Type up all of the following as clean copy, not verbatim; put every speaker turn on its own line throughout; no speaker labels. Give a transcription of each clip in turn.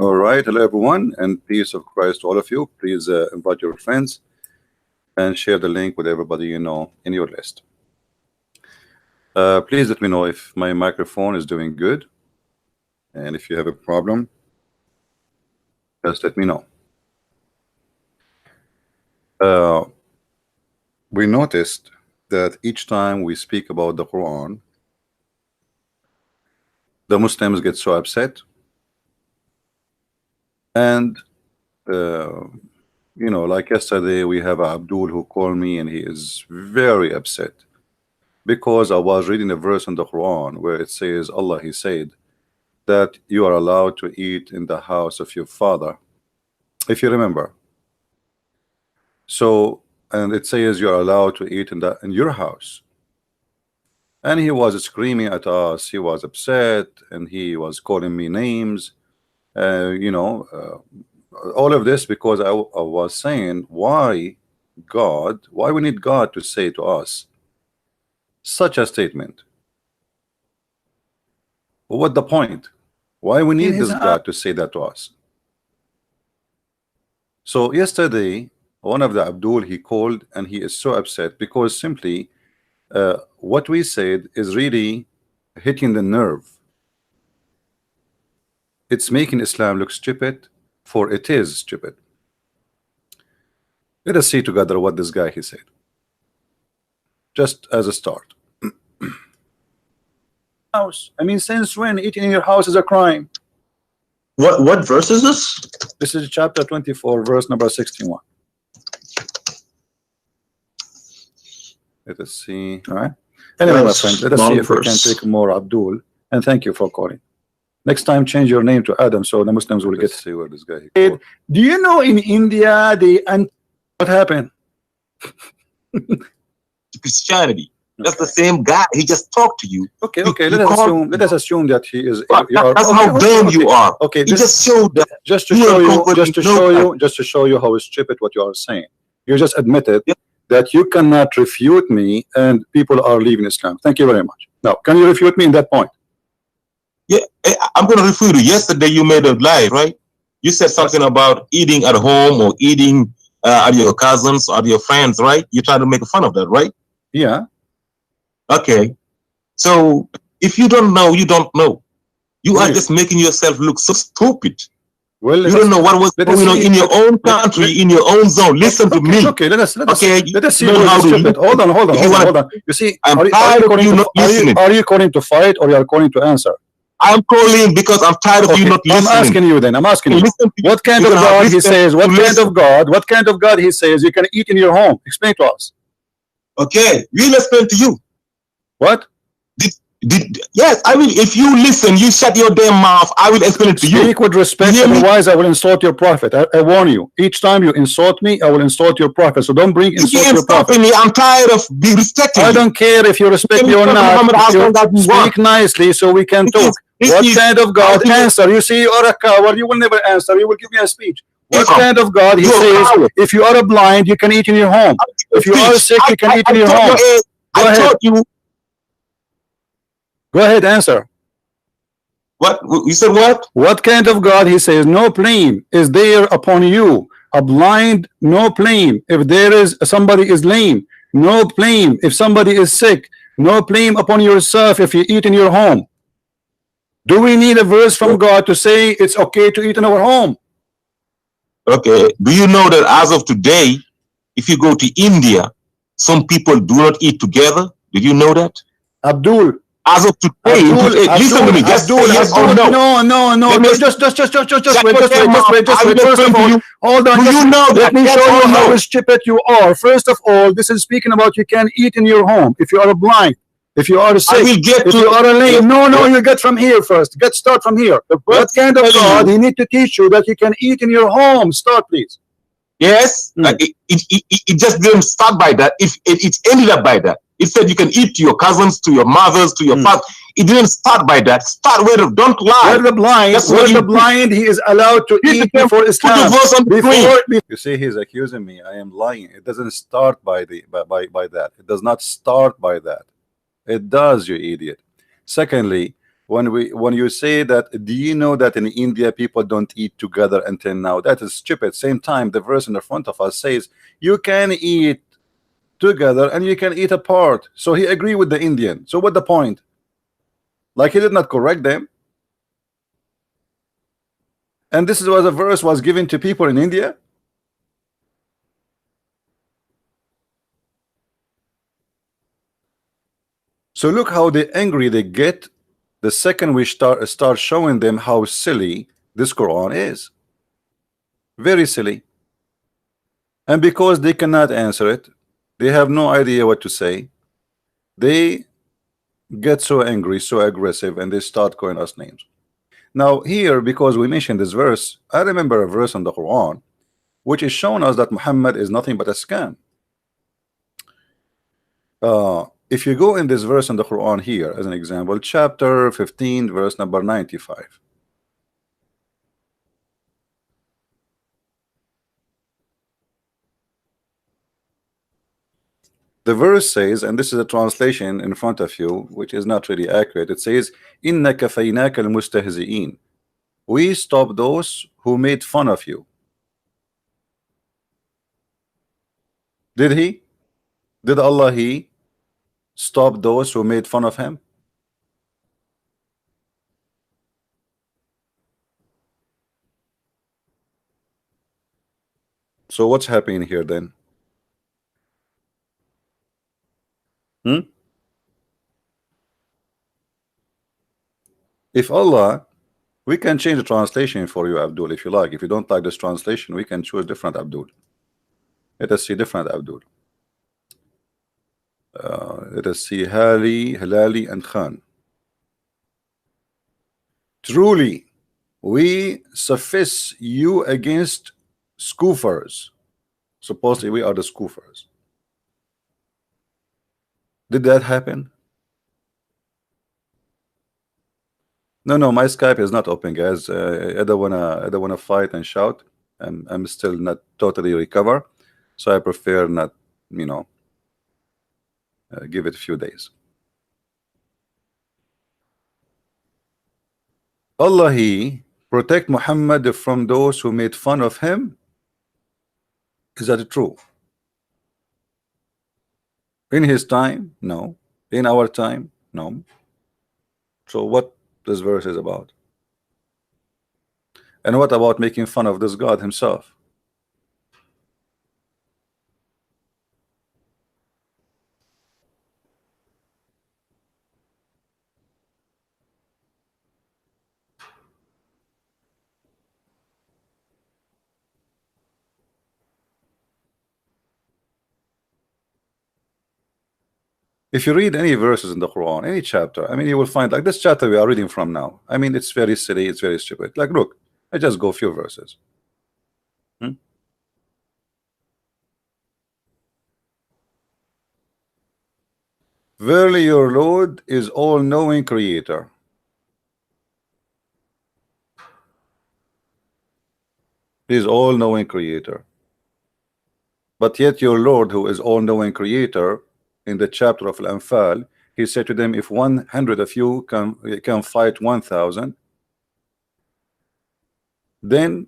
All right, hello everyone, and peace of Christ to all of you. Please invite your friends and share the link with everybody you know in your list. Please let me know if my microphone is doing good, and if you have a problem, just let me know. We noticed that each time we speak about the Quran, the Muslims get so upset, and you know, like yesterday we have Abdul who called me and he is very upset because I was reading a verse in the Quran where it says, Allah, he said that you are allowed to eat in the house of your father, if you remember. So, and it says you are allowed to eat in your house. And he was screaming at us, he was upset, and he was calling me names, you know, all of this because I was saying, why we need God to say to us such a statement? What the point? Why we need this God to say that to us? So yesterday, one of the Abdul, he called and he is so upset because simply what we said is really hitting the nerve. It's making Islam look stupid, for it is stupid. Let us see together what this guy he said, just as a start. House. I mean, since when eating in your house is a crime?
What verse is this?
This is chapter 24, verse number 61. Let us see. All right. Anyway, my friend, let us see if we can take more Abdul. And thank you for calling. Next time, change your name to Adam so the Muslims will get to see where this guy. Do you know in India what happened?
Christianity. That's the same guy. He just talked to you.
Okay. Let us assume that he is.
That's how dumb you are.
Okay.
He just showed that.
Just to show you how stupid what you are saying. You just admitted that you cannot refute me, and people are leaving Islam. Thank you very much. Now, can you refute me in that point?
Yeah, I'm going to refute you. Yesterday you made a lie, right? You said something about eating at home or eating at your cousins or your friends, right? You try to make fun of that, right?
Yeah.
Okay. So if you don't know, you don't know. You are just making yourself look so stupid.
Well,
you don't know what was going on in your own country, in your own zone. Listen to me.
Okay, let us see.
How
stupid. Hold on. You see,
I'm tired of you not listening.
Are you calling to fight or you are calling to answer?
I'm calling because I'm tired of you not listening.
I'm asking you then. What kind of God he says? What kind of God he says you can eat in your home? Explain to us.
Okay, we'll explain to you.
What?
Yes, I will. If you listen, you shut your damn mouth. I will explain it to you.
Speak with respect, otherwise I will insult your prophet. I warn you. Each time you insult me, I will insult your prophet. So don't bring insult your prophet.
Me. I'm tired of being respected.
I don't care if you respect me or not. Speak nicely so we can talk. What kind of God? Answer. You see, you're a coward. You will never answer. You will give me a speech. What kind of God? He says, if you are blind, you can eat in your home. If you are sick, you can eat in your home. Go ahead. Go ahead, answer.
What? You said what?
What kind of God? He says, no blame is there upon you. A blind, no blame. If there is somebody is lame, no blame. If somebody is sick, no blame upon yourself if you eat in your home. Do we need a verse from God to say it's okay to eat in our home?
Okay. Do you know that as of today, if you go to India, some people do not eat together? Did you know that?
Abdul.
As of today, listen to me. Just yes or no.
No. Just wait. First of all, hold on. Let me show you how stupid you are. First of all, this is speaking about you can eat in your home. If you are blind, if you are sick, if you are lame. No, you get from here first. Start from here. What kind of God he need to teach you that you can eat in your home? Start, please.
Yes, it just didn't start by that. It ended up by that. It said you can eat to your cousins, to your mothers, to your fathers. It didn't start by that. Start where don't lie.
Where the blind, he is allowed to eat before Islam. You see, he's accusing me. I am lying. It doesn't start by that. It does not start by that. It does, you idiot. Secondly, when you say that, do you know that in India people don't eat together until now? That is stupid. Same time, the verse in the front of us says you can eat together and you can eat apart. So he agreed with the Indian. So what the point? Like, he did not correct them. And this is what the verse was given to people in India. So look how angry they get the second we start showing them how silly this Quran is. Very silly. And because they cannot answer it, they have no idea what to say, they get so angry, so aggressive, and they start calling us names. Now here, because we mentioned this verse, I remember a verse in the Quran which is showing us that Muhammad is nothing but a scam. If you go in this verse in the Quran here, as an example, chapter 15, verse number 95. The verse says, and this is a translation in front of you, which is not really accurate. It says, "Inna kafaynaka al-mustahzi'in." We stop those who made fun of you. Did he? Did Allah stop those who made fun of him? So what's happening here then? Hmm? If Allah, we can change the translation for you, Abdul, if you like. If you don't like this translation, we can choose different Abdul. Let us see different Abdul. Let us see Halali, and Khan. Truly, we suffice you against scoffers. Supposedly, we are the scoffers. Did that happen? No, my Skype is not open, guys. I don't wanna fight and shout. I'm still not totally recover, so I prefer not, you know, give it a few days. Allah protect Muhammad from those who made fun of him. Is that true? In his time, no. In our time, no. So what this verse is about? And what about making fun of this God himself? If you read any verses in the Quran, any chapter, I mean, you will find, like this chapter we are reading from now. I mean, it's very silly, it's very stupid. Like, look, I just go a few verses. Verily, your Lord is all-knowing creator. He is all-knowing creator. But yet your Lord, who is all-knowing creator, in the chapter of Al-Anfal, he said to them, if 100 of you can fight 1,000, then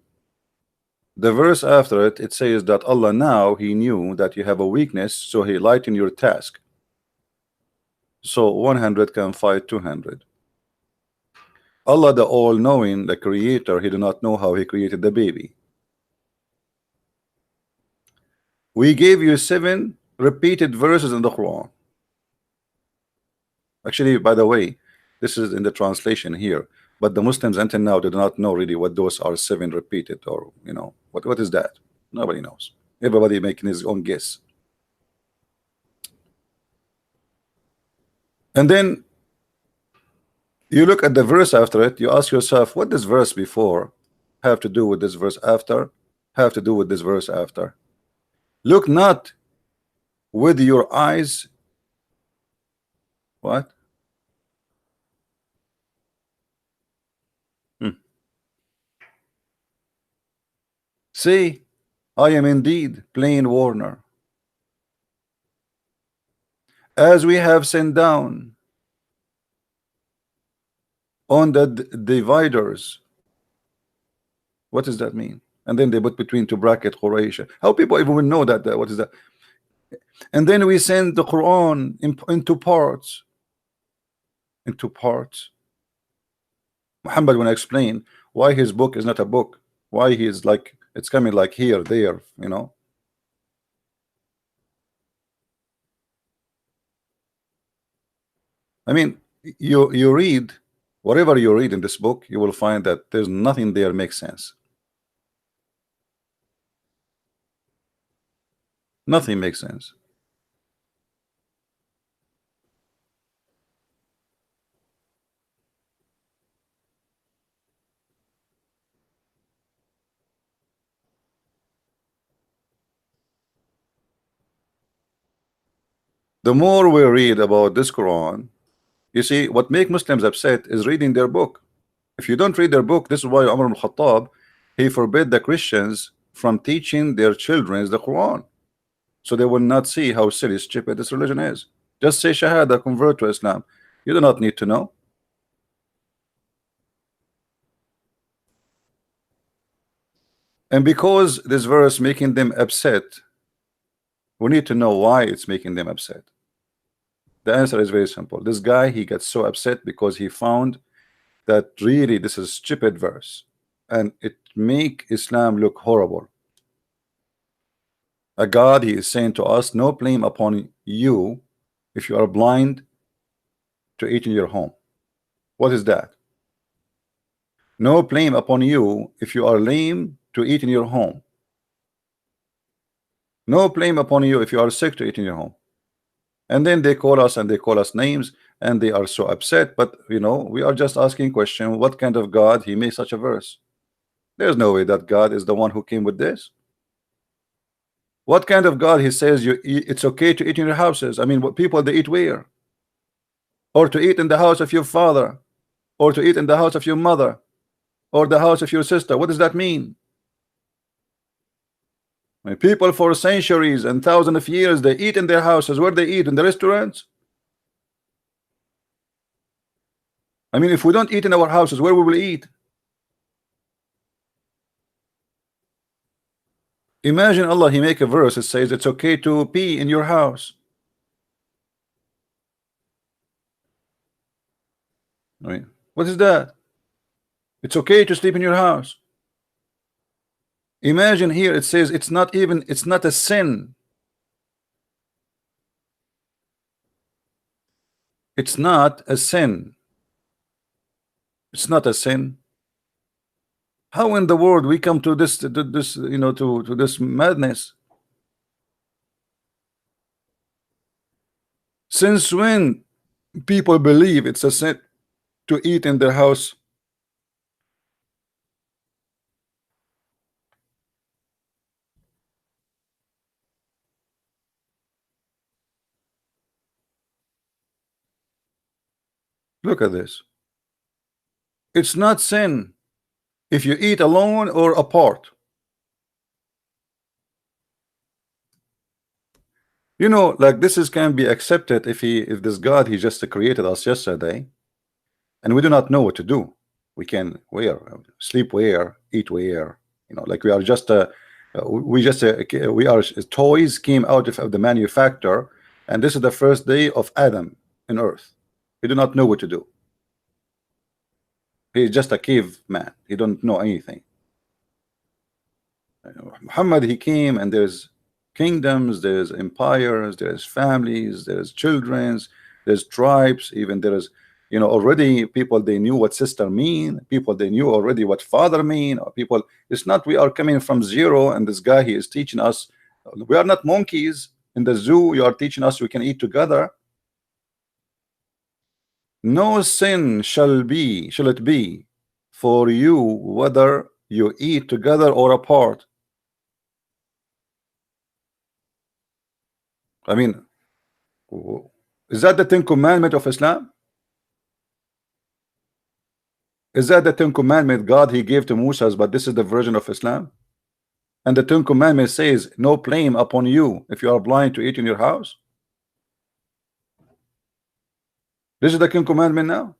the verse after it, it says that Allah now, he knew that you have a weakness, so he lightened your task. So 100 can fight 200. Allah, the all-knowing, the creator, he did not know how he created the baby. We gave you 7 repeated verses in the Quran. Actually, by the way, this is in the translation here, but the Muslims until now do not know really what those are 7 repeated, or you know, what is that? Nobody knows. Everybody making his own guess. And then you look at the verse after it, you ask yourself, what does verse before have to do with this verse after, have to do with this verse after? Look not with your eyes. What? See, I am indeed plain warner, as we have sent down on the dividers. What does that mean? And then they put between two bracket Croatia. How people even will know that? What is that? And then we send the Quran into parts. Into parts. Muhammad, when I explain why his book is not a book, why he is like it's coming like here, there, you know. I mean, you read whatever you read in this book, you will find that there's nothing there makes sense. Nothing makes sense. The more we read about this Quran, you see, what make Muslims upset is reading their book. If you don't read their book, this is why Umar ibn Khattab, he forbid the Christians from teaching their children the Quran, so they will not see how silly, stupid this religion is. Just say Shahada, convert to Islam. You do not need to know. And because this verse making them upset, we need to know why it's making them upset. The answer is very simple. This guy, he gets so upset because he found that really this is a stupid verse and it make Islam look horrible. A God, he is saying to us, no blame upon you if you are blind to eat in your home. What is that? No blame upon you if you are lame to eat in your home. No blame upon you if you are sick to eat in your home. And then they call us and they call us names and they are so upset. But you know, we are just asking question, what kind of God he made such a verse? There's no way that God is the one who came with this. What kind of God he says it's okay to eat in your houses? I mean, what people they eat where? Or to eat in the house of your father, or to eat in the house of your mother, or the house of your sister. What does that mean? I mean, people for centuries and thousands of years, they eat in their houses. Where they eat? In the restaurants? I mean, if we don't eat in our houses, where we will eat? Imagine Allah, he make a verse that says it's okay to pee in your house. I mean, what is that? It's okay to sleep in your house. Imagine here it says it's not a sin. It's not a sin. It's not a sin. How in the world we come to this you know, to this madness? Since when people believe it's a sin to eat in their house? Look at this. It's not sin if you eat alone or apart. You know, like this is can be accepted if this God he just created us yesterday, and we do not know what to do. We can where sleep where, eat where, you know, like we are just we are toys came out of the manufacturer, and this is the first day of Adam in earth. He do not know what to do. He is just a caveman. He don't know anything. Muhammad, he came and there's kingdoms, there's empires, there's families, there's children's, there's tribes, even there is, you know, already people they knew what sister mean, people they knew already what father mean, or people, it's not we are coming from zero and this guy he is teaching us. We are not monkeys in the zoo. You are teaching us we can eat together. No sin shall it be for you whether you eat together or apart. I mean, is that the Ten Commandment of Islam? Is that the Ten Commandment God he gave to Moses, but this is the version of Islam? And the Ten Commandment says no blame upon you if you are blind to eat in your house. This is the Ten Commandment now.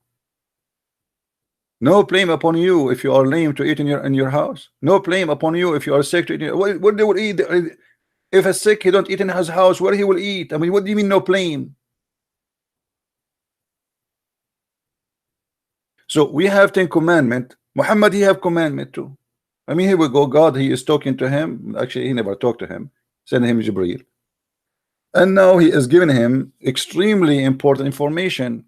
No blame upon you if you are lame to eat in your house. No blame upon you if you are sick to eat. What they will eat? If a sick, he don't eat in his house. Where he will eat? I mean, what do you mean no blame? So we have 10 commandment. Muhammad, he have commandment too. I mean, here we go. God, he is talking to him. Actually, he never talked to him. Send him Jibreel. And now he is giving him extremely important information.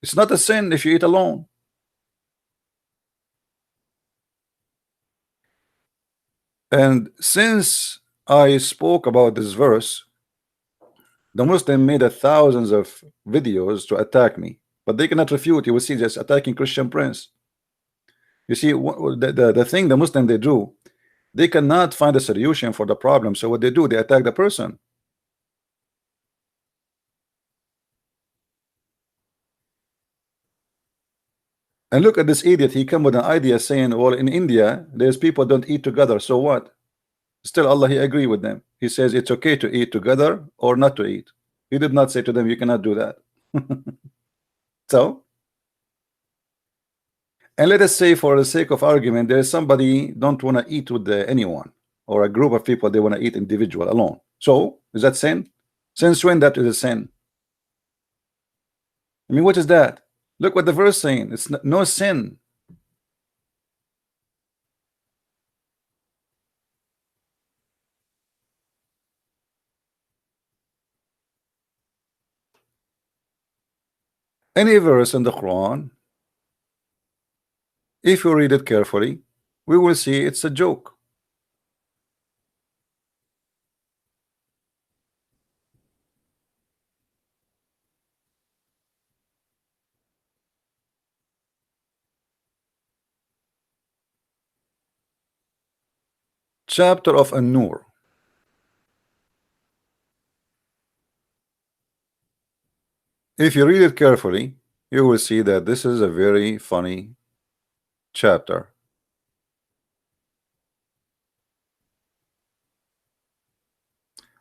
It's not a sin if you eat alone. And since I spoke about this verse, the Muslim made thousands of videos to attack me, but they cannot refute. You will see just attacking Christian Prince. You see, the thing the Muslim they do, they cannot find a solution for the problem. So what they do, they attack the person. And look at this idiot. He come with an idea saying, well, in India, there's people don't eat together. So what? Still, Allah, he agree with them. He says it's okay to eat together or not to eat. He did not say to them, you cannot do that. So, and let us say for the sake of argument, there is somebody don't want to eat with anyone, or a group of people, they want to eat individual alone. So, is that sin? Since when that is a sin? I mean, what is that? Look what the verse saying. It's no sin. Any verse in the Quran, if you read it carefully, we will see it's a joke. Chapter of An-Nur. If you read it carefully, you will see that this is a very funny chapter.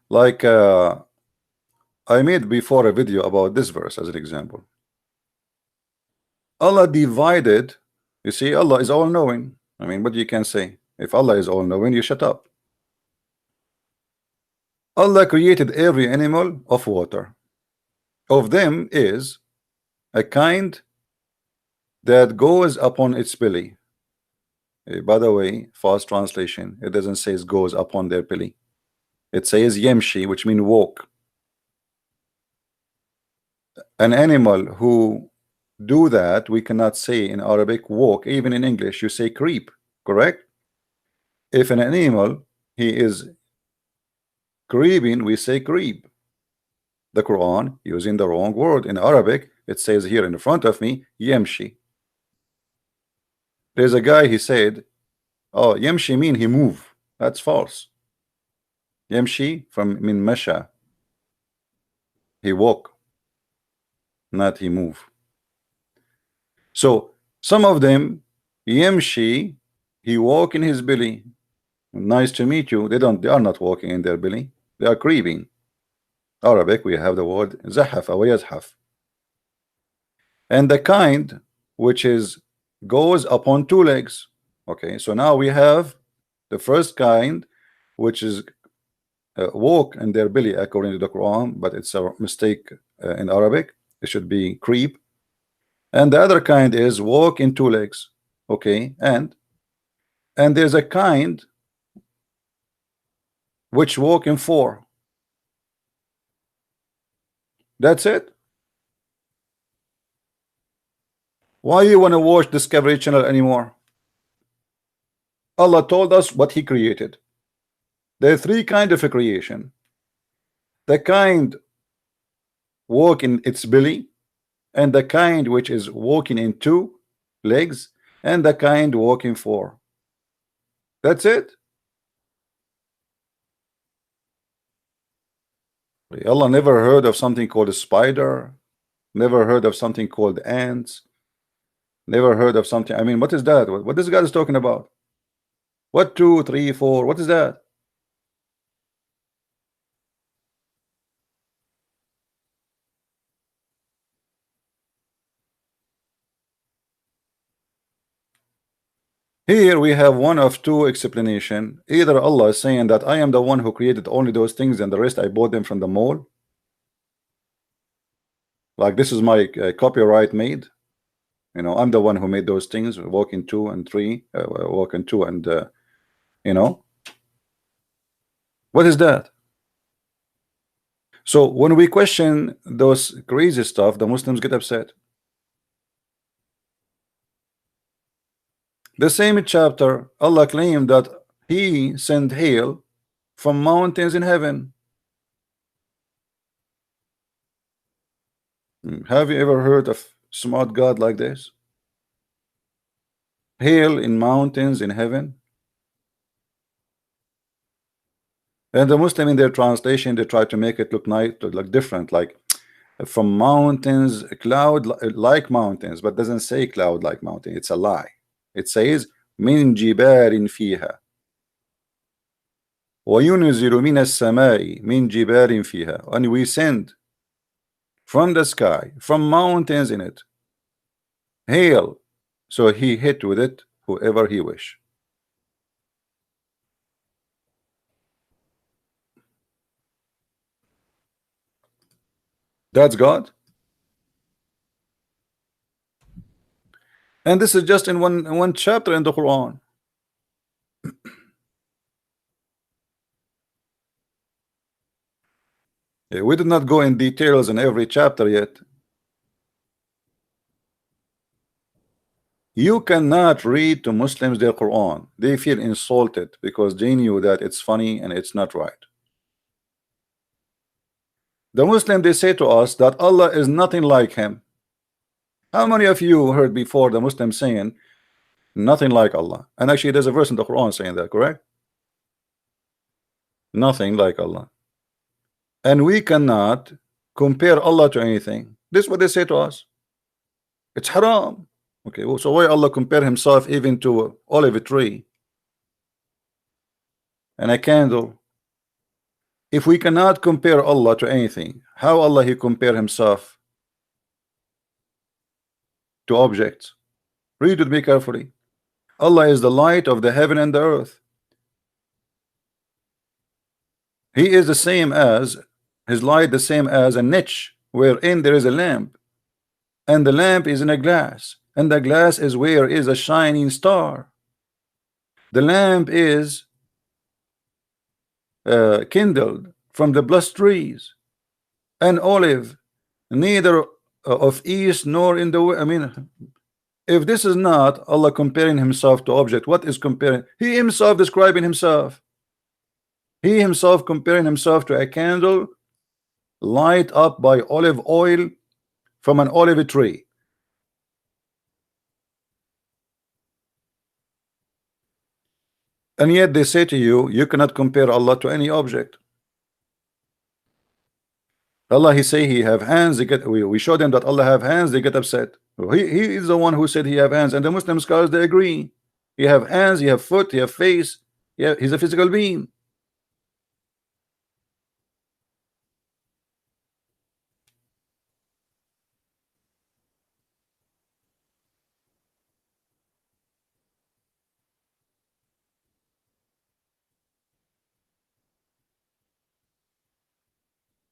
Like I made before a video about this verse as an example. Allah divided, you see, Allah is all-knowing. I mean, what you can say? If Allah is all-knowing, you shut up. Allah created every animal of water. Of them is a kind that goes upon its belly. By the way, fast translation, it doesn't say it goes upon their belly. It says yemshi, which means walk. An animal who do that, we cannot say in Arabic walk. Even in English, you say creep, correct? If an animal, he is creeping, we say creep. The Quran using the wrong word. In Arabic, it says here in front of me, yemshi. There's a guy, he said, oh, yemshi mean he move. That's false. Yemshi from min masha. He walk, not he move. So some of them, yemshi, he walk in his belly. Nice to meet you. They are not walking in their belly. They are creeping. Arabic, we have the word zahaf or yazhaf. And the kind which is goes upon two legs. Okay, so now we have the first kind, which is walk in their belly according to the Quran, but it's a mistake in Arabic. It should be creep. And the other kind is walk in two legs. Okay, and there's a kind which walk in four. That's it. Why you want to watch Discovery Channel anymore? Allah told us what he created. There are three kinds of a creation. The kind walk in its belly, and the kind which is walking in two legs, and the kind walking four. That's it. Allah never heard of something called a spider, never heard of something called ants, never heard of something. I mean, what is that? What this guy is talking about? What 2, 3, 4? What is that? Here we have one of two explanation. Either Allah is saying that I am the one who created only those things and the rest I bought them from the mall. Like this is my copyright made. You know, I'm the one who made those things. Walking 2 and 3, walking 2 and you know, what is that? So when we question those crazy stuff, the Muslims get upset. The same chapter, Allah claimed that He sent hail from mountains in heaven. Have you ever heard of smart God like this? Hail in mountains in heaven. And the Muslim in their translation, they try to make it look nice, look different, like from mountains, cloud like mountains, but doesn't say cloud like mountain. It's a lie. It says min jibarin fiha wa yunzilu min as-samai min jibarin fiha, and we send from the sky, from mountains in it, hail, so he hit with it whoever he wish. That's God. And this is just in one chapter in the Quran. We did not go in details in every chapter yet. You cannot read to Muslims their Quran. They feel insulted because they knew that it's funny and it's not right. The Muslim, they say to us that Allah is nothing like him. How many of you heard before the Muslim saying nothing like Allah? And actually there's a verse in the Quran saying that, correct? Nothing like Allah. And we cannot compare Allah to anything. This is what they say to us. It's haram. Okay, well, so why Allah compare himself even to an olive tree and a candle? If we cannot compare Allah to anything, how Allah he compare himself to objects? Read with me carefully. Allah is the light of the heaven and the earth. He is the same as his light, the same as a niche wherein there is a lamp, and the lamp is in a glass, and the glass is where is a shining star. The lamp is kindled from the blessed trees, and olive neither of east nor in the I mean, if this is not Allah comparing himself to object, what is comparing? He himself describing himself. He himself comparing himself to a candle light up by olive oil from an olive tree. And yet they say to you, you cannot compare Allah to any object. Allah, he say he have hands, they get, we show them that Allah have hands, they get upset. He is the one who said he have hands, and the Muslim scholars, they agree. He have hands, he have foot, he have face, yeah, he's a physical being.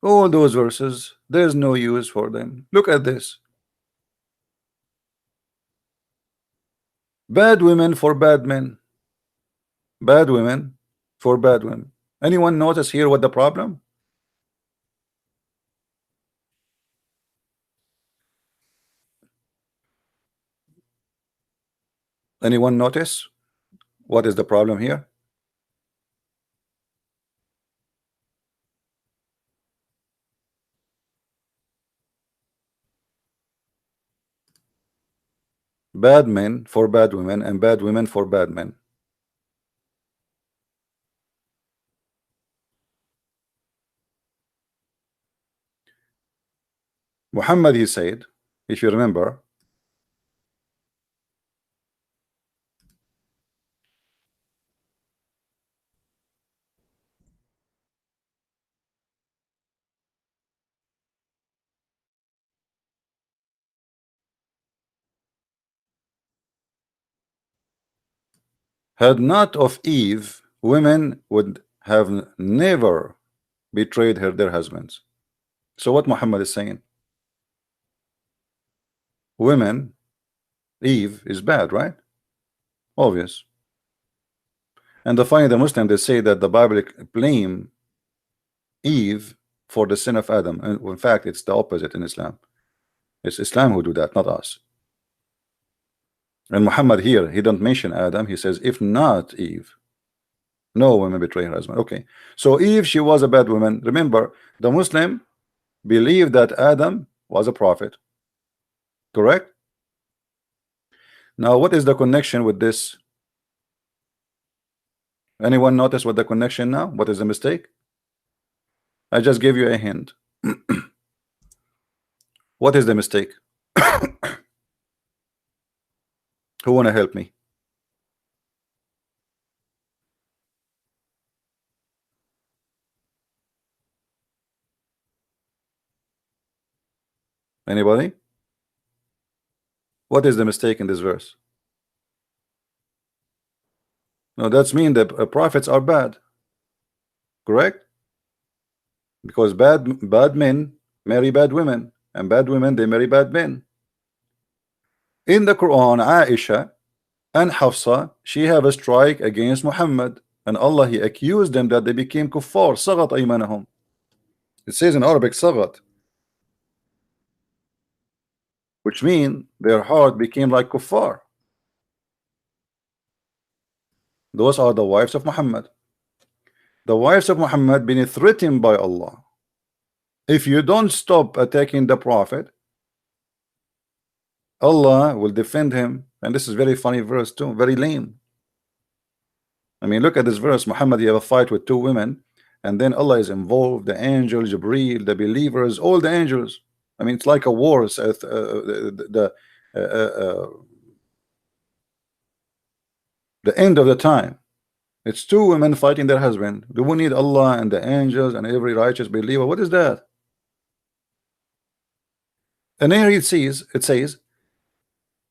All those verses, there's no use for them. Look at this. Bad women for bad men. Bad women for bad women. Anyone notice here what the problem? Anyone notice what is the problem here? Bad men for bad women and bad women for bad men. Muhammad, he said, if you remember, Had not of Eve, women would have never betrayed their husbands. So what Muhammad is saying, women, Eve is bad, right? Obvious. And finally, the Muslim, they say that the Bible blame Eve for the sin of Adam, and in fact it's the opposite in Islam. It's Islam who do that, not us. And Muhammad here, he don't mention Adam, he says if not Eve, no woman betray her husband. Okay, so Eve, she was a bad woman. Remember, the Muslim believed that Adam was a prophet, correct? Now what is the connection with this? Anyone notice what the connection now? What is the mistake? I just gave you a hint. What is the mistake? Who wanna help me? Anybody? What is the mistake in this verse? No, that's mean that prophets are bad, correct? Because bad men marry bad women, and bad women, they marry bad men. In the Quran, Aisha and Hafsa, she have a strike against Muhammad, and Allah, he accused them that they became kuffar. Sagat aymanahum. It says in Arabic sagat, which means their heart became like kuffar. Those are the wives of Muhammad. The wives of Muhammad been threatened by Allah. If you don't stop attacking the prophet, Allah will defend him. And this is very funny verse too, very lame. I mean, look at this verse. Muhammad, you have a fight with two women, and then Allah is involved, the angel Jibreel, the believers, all the angels. I mean, it's like a war. The end of the time. It's two women fighting their husband. Do we need Allah and the angels and every righteous believer? What is that? And here it says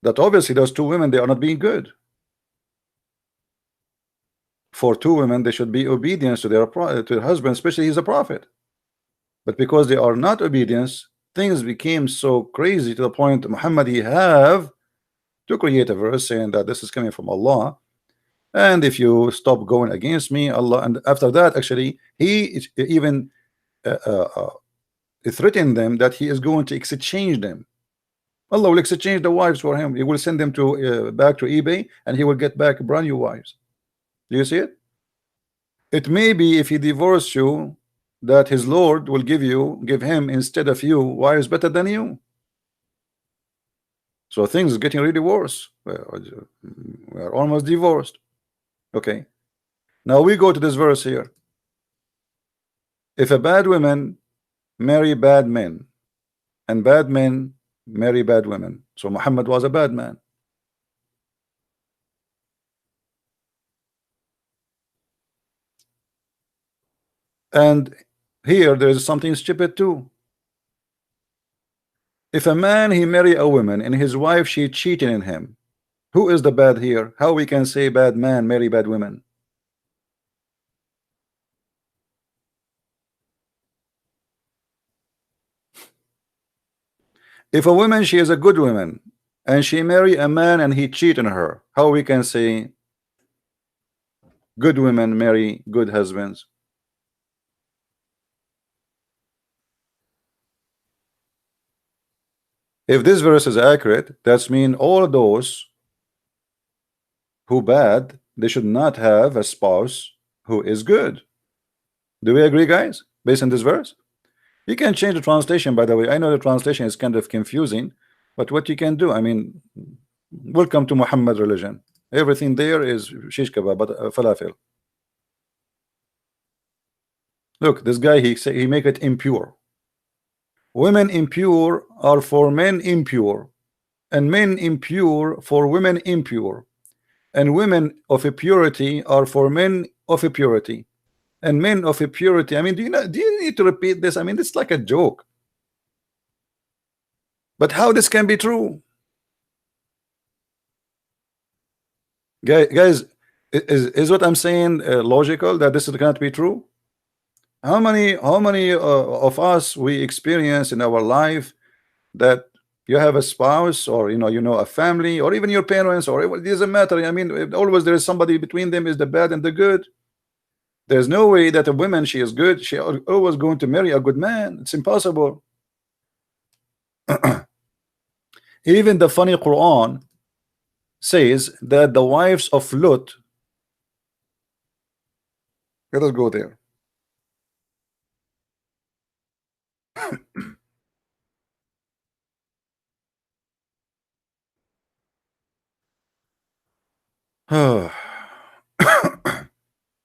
that obviously those two women, they are not being good. For two women, they should be obedience to their husband, especially he's a prophet. But because they are not obedience, things became so crazy to the point Muhammad, he have to create a verse saying that this is coming from Allah, and if you stop going against me, Allah. And after that, actually, he even threatened them that he is going to exchange them. Allah will exchange the wives for him. He will send them to back to eBay, and he will get back brand new wives. Do you see it? It may be if he divorces you, that his Lord will give him instead of you wives better than you. So things are getting really worse. We are almost divorced. Okay. Now we go to this verse here. If a bad woman marry bad men, and bad men marry bad women, so Muhammad was a bad man. And here there is something stupid too. If a man he marry a woman and his wife she cheating in him, who is the bad here? How we can say bad man marry bad women? If a woman she is a good woman and she marry a man and he cheat on her, how we can say good women marry good husbands? If this verse is accurate, that's mean all those who bad, they should not have a spouse who is good. Do we agree, guys? Based on this verse, you can change the translation. By the way, I know the translation is kind of confusing, but what you can do, I mean, welcome to Muhammad religion. Everything there is shish kebab, but falafel. Look, this guy, he make it impure. Women impure are for men impure, and men impure for women impure, and women of a purity are for men of a purity, and men of a purity. I mean, do you need to repeat this? I mean, it's like a joke. But how this can be true? Guys, Is what I'm saying logical that this cannot be true? How many of us we experience in our life that you have a spouse, or a family, or even your parents, or it doesn't matter. I mean, always there is somebody between them, is the bad and the good. There's no way that a woman, she is good, she always going to marry a good man. It's impossible. Even the funny Quran says that the wives of Lut, let us go there.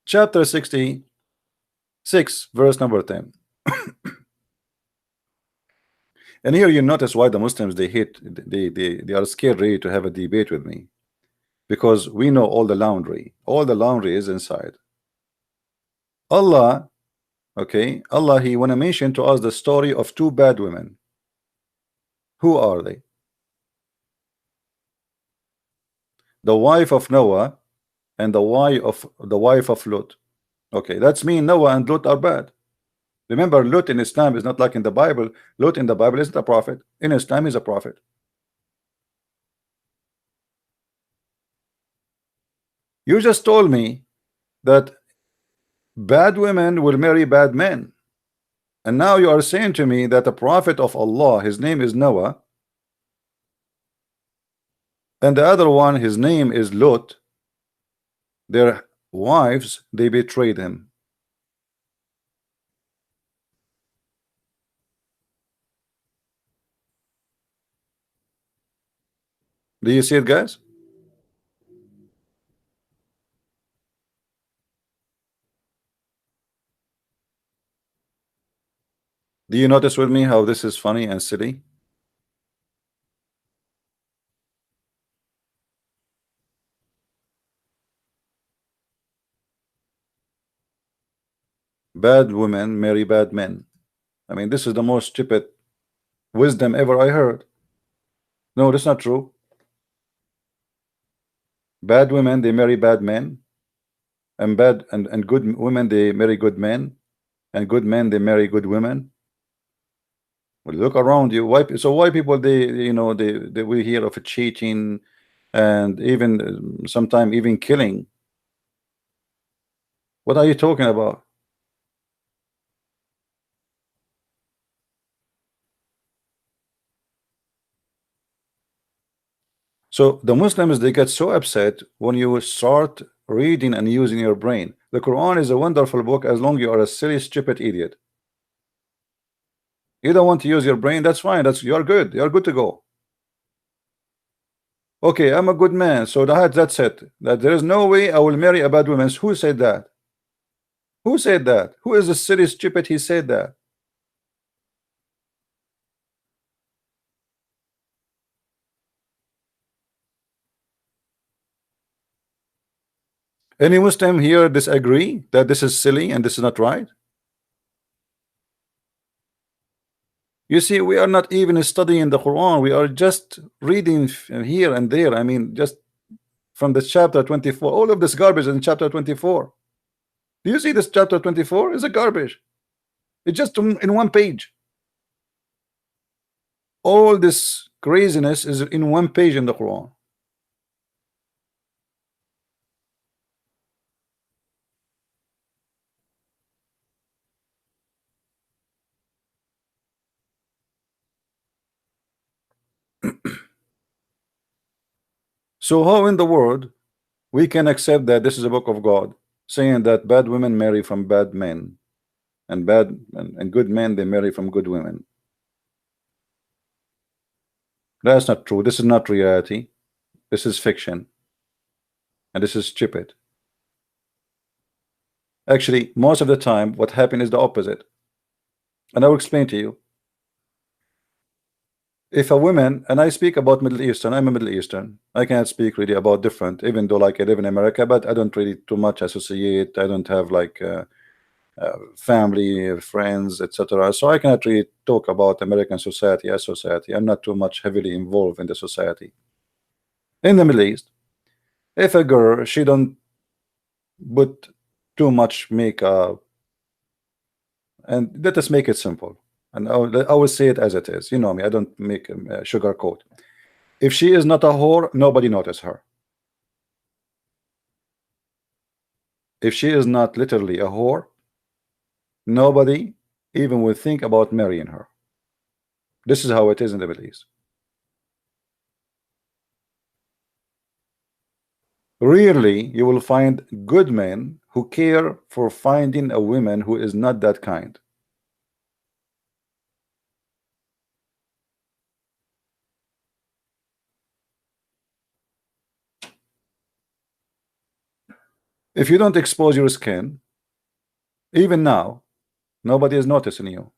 Chapter 66, verse number 10. And here you notice why the Muslims, they are scared really to have a debate with me, because we know all the laundry is inside. Allah, okay, Allah, he want to mention to us the story of two bad women. Who are they? The wife of Noah and the wife of Lut. Okay, that's mean Noah and Lut are bad. Remember, Lut in Islam is not like in the Bible. Lut in the Bible isn't a prophet. In Islam is a prophet. You just told me that bad women will marry bad men, and now you are saying to me that the prophet of Allah, his name is Noah, and the other one, his name is Lut, their wives, they betrayed him. Do you see it, guys? Do you notice with me how this is funny and silly? Bad women marry bad men. I mean, this is the most stupid wisdom ever I heard. No, that's not true. Bad women, they marry bad men, and good women, they marry good men, and good men, they marry good women. Well, look around you. Why people, they we hear of cheating, and even sometimes even killing. What are you talking about? So the Muslims, they get so upset when you start reading and using your brain. The Quran is a wonderful book as long as you are a silly, stupid idiot. You don't want to use your brain, that's fine. You're good. You're good to go. Okay, I'm a good man, so that's it. That there is no way I will marry a bad woman. Who said that? Who said that? Who is the silly, stupid? He said that. Any Muslim here disagree that this is silly and this is not right? You see, we are not even studying the Quran. We are just reading here and there. I mean, just from the chapter 24. All of this garbage in chapter 24. Do you see this chapter 24? Is a garbage. It's just in one page. All this craziness is in one page in the Quran. So how in the world we can accept that this is a book of God saying that bad women marry from bad men, and good men, they marry from good women? That's not true. This is not reality. This is fiction, and this is stupid. Actually, most of the time what happened is the opposite, and I will explain to you. If a woman, and I speak about Middle Eastern, I'm a Middle Eastern, I can't speak really about different, even though like I live in America, but I don't really too much associate. I don't have like family, friends, etc. So I cannot really talk about American society as society. I'm not too much heavily involved in the society. In the Middle East, if a girl, she don't put too much makeup, and let us make it simple. And I will say it as it is. You know me, I don't make sugarcoat. If she is not a whore, nobody notice her. If she is not literally a whore, nobody even will think about marrying her. This is how it is in the Middle East. Rarely you will find good men who care for finding a woman who is not that kind. If you don't expose your skin, even now, nobody is noticing you.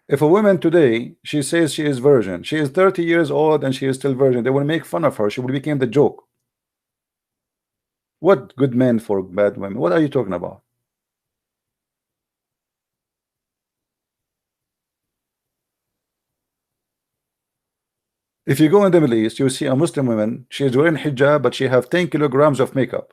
If a woman today, she says she is virgin, she is 30 years old and she is still virgin, they will make fun of her. She will become the joke. What good men for bad women? What are you talking about? If you go in the Middle East, you see a Muslim woman, she is wearing hijab, but she have 10 kilograms of makeup.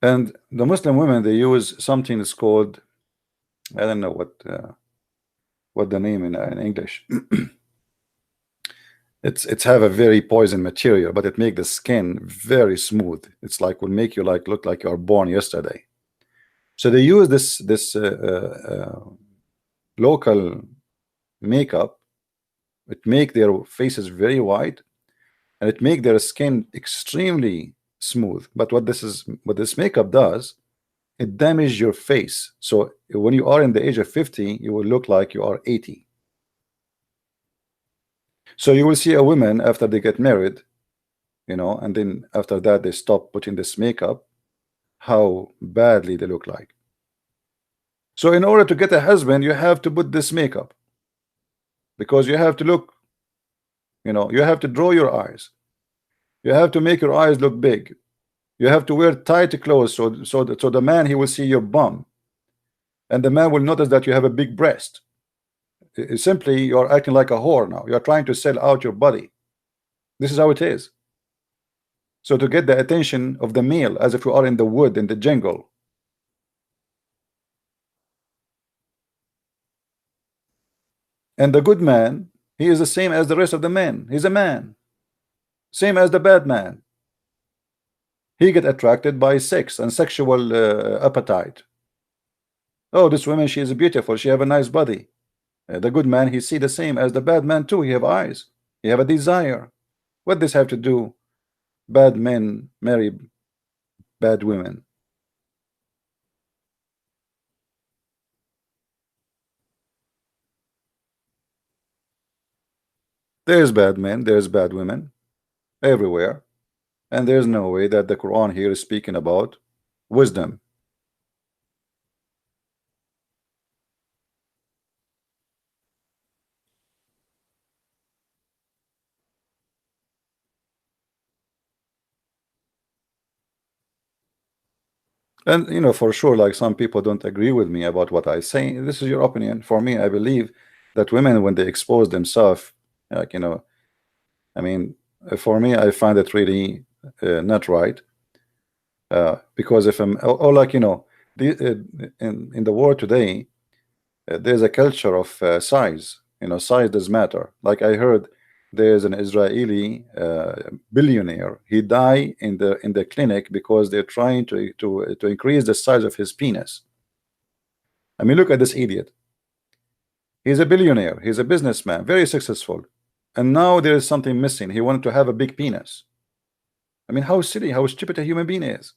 And the Muslim women, they use something that's called, I don't know what the name in English. It's have a very poison material, but it make the skin very smooth. It's like will make you like look like you are born yesterday. So they use this local makeup. It make their faces very white, and it make their skin extremely smooth. But what this makeup does, it damages your face. So when you are in the age of 50, you will look like you are 80. So you will see a woman after they get married, you know, and then after that they stop putting this makeup, how badly they look like. So in order to get a husband, you have to put this makeup, because you have to look, you know, you have to draw your eyes, you have to make your eyes look big, you have to wear tight clothes so the man, he will see your bum, and the man will notice that you have a big breast. Simply, you are acting like a whore now. You are trying to sell out your body. This is how it is. So to get the attention of the male, as if you are in the wood, in the jungle. And the good man, he is the same as the rest of the men. He's a man, same as the bad man. He get attracted by sex and sexual appetite. Oh, this woman, she is beautiful, she have a nice body. The good man, he see the same as the bad man too. He have eyes, he have a desire. What does have to do? Bad men marry bad women. There's bad men, there's bad women everywhere, and there's no way that the Quran here is speaking about wisdom. And you know, for sure, like some people don't agree with me about what I say. This is your opinion. For me, I believe that women, when they expose themselves, like, you know, I mean, for me, I find it really not right. Because if I'm, or like, you know, in the world today, there's a culture of size. You know, size does matter. Like I heard, there's an Israeli billionaire. He died in the clinic because they're trying to increase the size of his penis. I mean, look at this idiot. He's a billionaire. He's a businessman, very successful, and now there is something missing. He wanted to have a big penis. I mean, how silly, how stupid a human being is.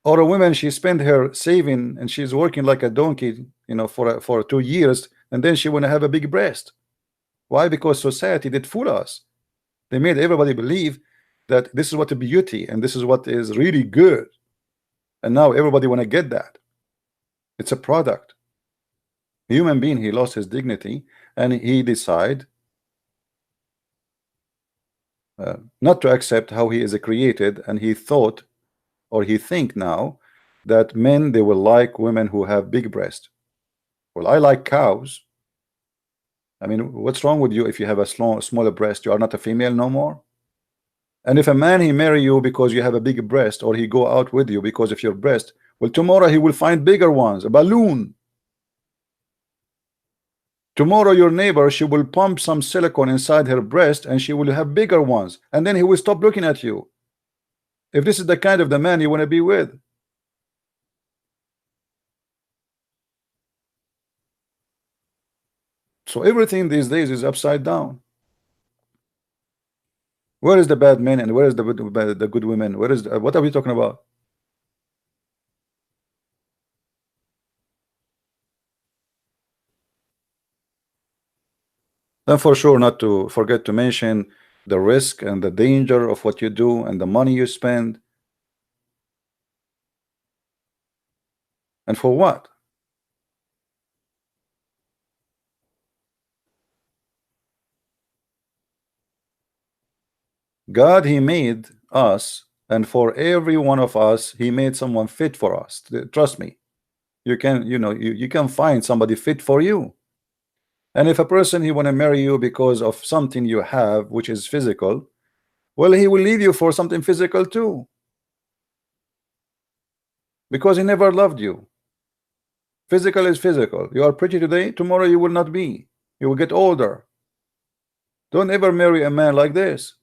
Or a woman, she spent her saving and she's working like a donkey, you know, for 2 years, and then she want to have a big breast. Why? Because society did fool us. They made everybody believe that this is what a beauty and this is what is really good, and now everybody want to get that. It's a product. A human being, he lost his dignity, and he decide not to accept how he is created, and he thought, or he think now, that men, they will like women who have big breast. Well, I like cows. I mean, what's wrong with you if you have a smaller breast? You are not a female no more. And if a man he marry you because you have a big breast, or he go out with you because of your breast, well, tomorrow he will find bigger ones, a balloon. Tomorrow your neighbor, she will pump some silicone inside her breast and she will have bigger ones, and then he will stop looking at you. If this is the kind of the man you want to be with. So everything these days is upside down. Where is the bad men and where is the good women? Where is what are we talking about? Then for sure not to forget to mention the risk and the danger of what you do and the money you spend. And for what? God, he made us, and for every one of us he made someone fit for us. Trust me, you can, you can find somebody fit for you. And if a person he want to marry you because of something you have which is physical, well, he will leave you for something physical too, because he never loved you. Physical is physical. You are pretty today, tomorrow you will not be. You will get older. Don't ever marry a man like this.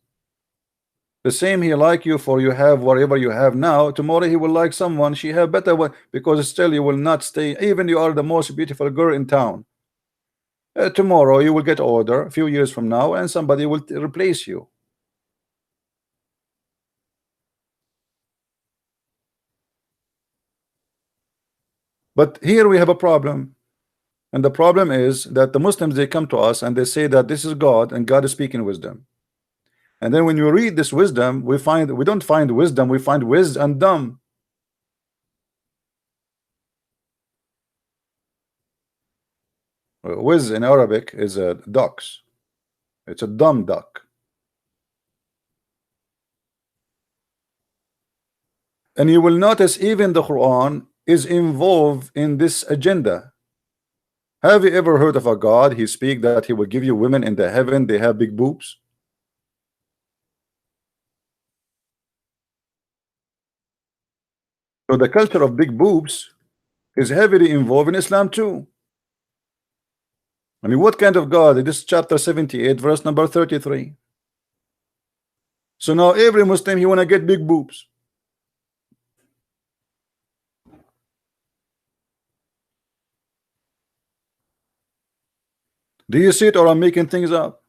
The same he like you for you have whatever you have now, tomorrow he will like someone she have better one, because still you will not stay, even you are the most beautiful girl in town. Tomorrow you will get older, a few years from now, and somebody will replace you. But here we have a problem. And the problem is that the Muslims, they come to us and they say that this is God and God is speaking wisdom. And then when you read this wisdom, we don't find wisdom, we find wiz and dumb. Wiz in Arabic is a ducks. It's a dumb duck. And you will notice even the Quran is involved in this agenda. Have you ever heard of a God he speak that he will give you women in the heaven, they have big boobs? So the culture of big boobs is heavily involved in Islam too. I mean, what kind of God? This is chapter 78, verse number 33. So now every Muslim, he want to get big boobs. Do you see it, or I'm making things up?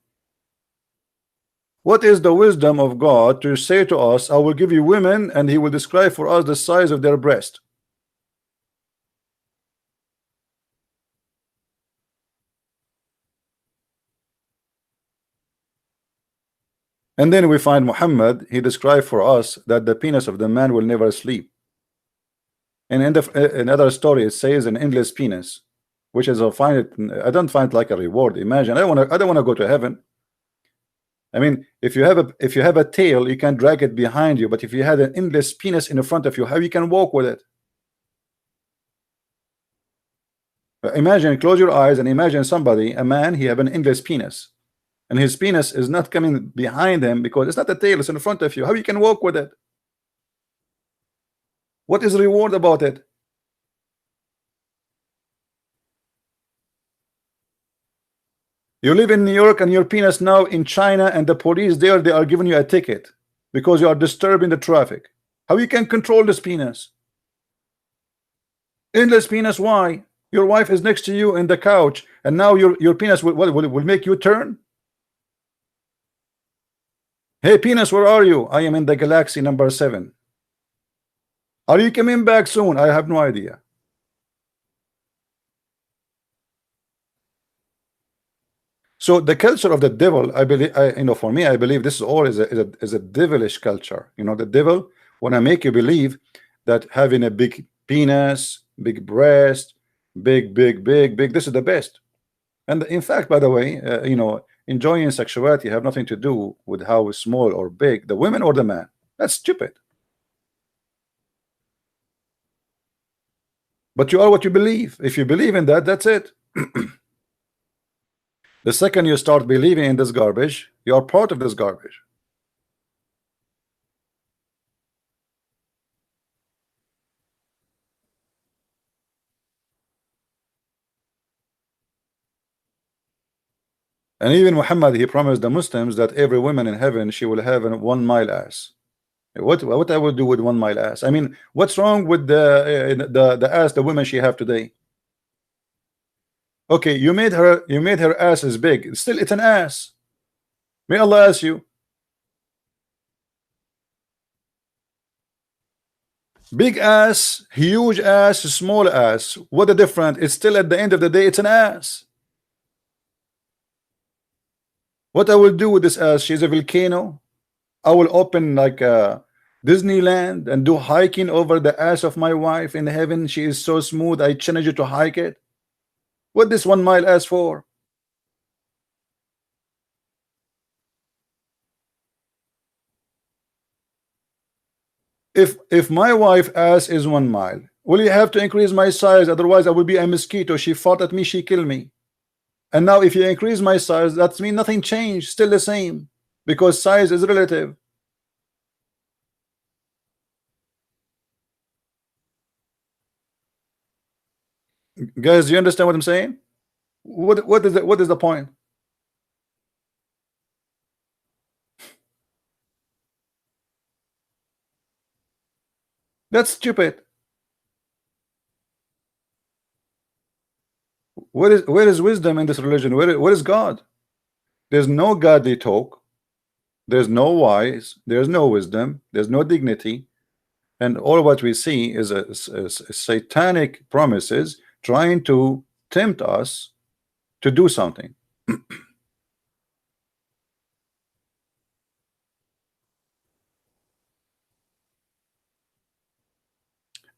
What is the wisdom of God to say to us, I will give you women and he will describe for us the size of their breast? And then we find Muhammad, he described for us that the penis of the man will never sleep. And in another story it says an endless penis, which is I don't find it like a reward. Imagine, I don't want to go to heaven. I mean, if you have a tail, you can drag it behind you, but if you had an endless penis in the front of you, how you can walk with it? Imagine, close your eyes and imagine somebody, a man, he have an endless penis, and his penis is not coming behind him because it's not a tail, it's in front of you. How you can walk with it? What is the reward about it? You live in New York and your penis now in China, and the police there, they are giving you a ticket because you are disturbing the traffic. How you can control this penis? Endless penis, why? Your wife is next to you in the couch, and now your penis will make you turn? Hey penis, where are you? I am in the galaxy number 7. Are you coming back soon? I have no idea. So the culture of the devil, I believe, for me, I believe this is all is a devilish culture. The devil want to make you believe that having a big penis, big breast, big, this is the best. And in fact, by the way, enjoying sexuality have nothing to do with how small or big the women or the man. That's stupid. But you are what you believe. If you believe in that, that's it. The second you start believing in this garbage, you are part of this garbage. And even Muhammad, he promised the Muslims that every woman in heaven, she will have a 1 mile ass. What I would do with 1 mile ass? I mean, what's wrong with the ass the women she have today? Okay, you made her ass as big. Still, it's an ass. May Allah ask you. Big ass, huge ass, small ass. What the difference? It's still at the end of the day, it's an ass. What I will do with this ass? She's a volcano. I will open like a Disneyland and do hiking over the ass of my wife in heaven. She is so smooth. I challenge you to hike it. What this 1 mile ass for? If my wife ass is 1 mile, will you have to increase my size? Otherwise, I will be a mosquito. She fought at me, she killed me. And now, if you increase my size, that means nothing changed, still the same, because size is relative. Guys, do you understand what I'm saying? What is the point? That's stupid. Where is wisdom in this religion? Where is God? There's no godly talk. There's no wise. There's no wisdom. There's no dignity. And all what we see is a satanic promises trying to tempt us to do something.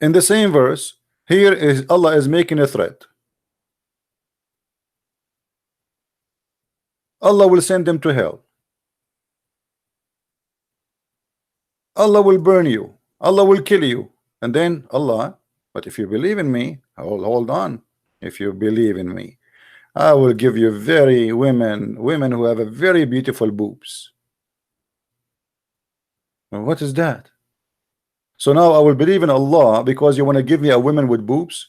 In the same verse, here is Allah is making a threat. Allah will send them to hell. Allah will burn you. Allah will kill you. And then Allah, but if you believe in me, hold on. If you believe in me, I will give you very women who have a very beautiful boobs. What is that? So now I will believe in Allah because you want to give me a woman with boobs,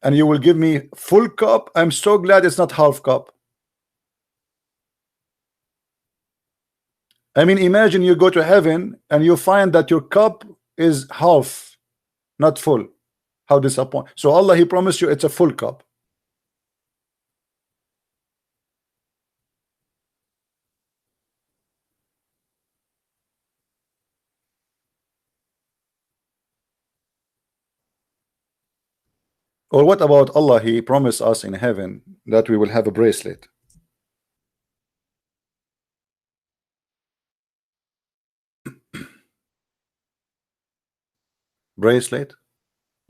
and you will give me full cup. I'm so glad it's not half cup. I mean, imagine you go to heaven and you find that your cup is half, not full. How disappointing. So Allah, he promised you it's a full cup. Or what about Allah? He promised us in heaven that we will have a bracelet. Bracelet?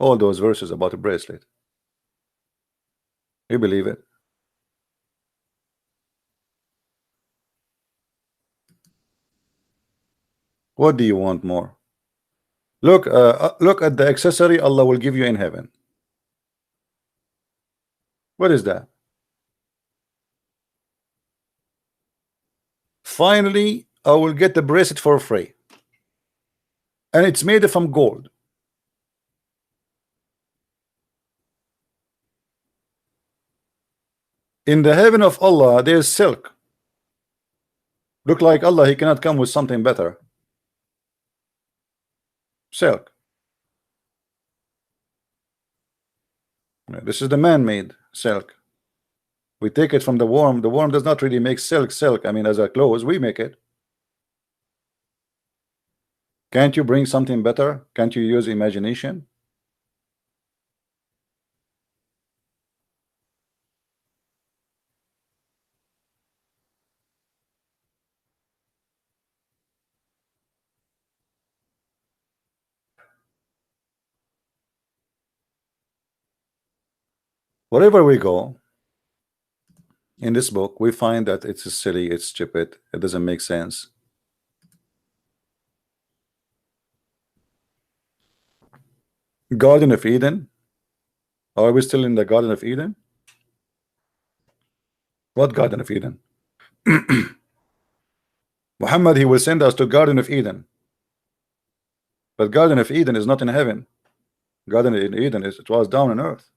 All those verses about a bracelet. You believe it? What do you want more? Look at the accessory Allah will give you in heaven. What is that? Finally, I will get the bracelet for free. And it's made from gold. In the heaven of Allah, there's silk. Look like Allah, he cannot come with something better. Silk. This is the man-made silk. We take it from the worm. The worm does not really make silk. I mean, as a clothes, we make it. Can't you bring something better? Can't you use imagination? Wherever we go in this book, we find that it's silly, it's stupid, it doesn't make sense. Garden of Eden. Are we still in the Garden of Eden? What Garden of Eden? Muhammad, he will send us to Garden of Eden. But Garden of Eden is not in heaven. Garden of Eden is, it was down on earth.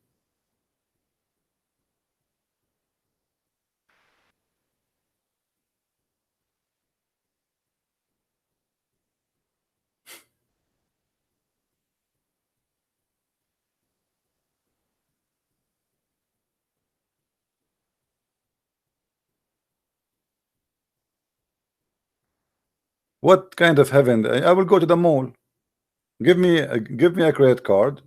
What kind of heaven? I will go to the mall. Give me a credit card,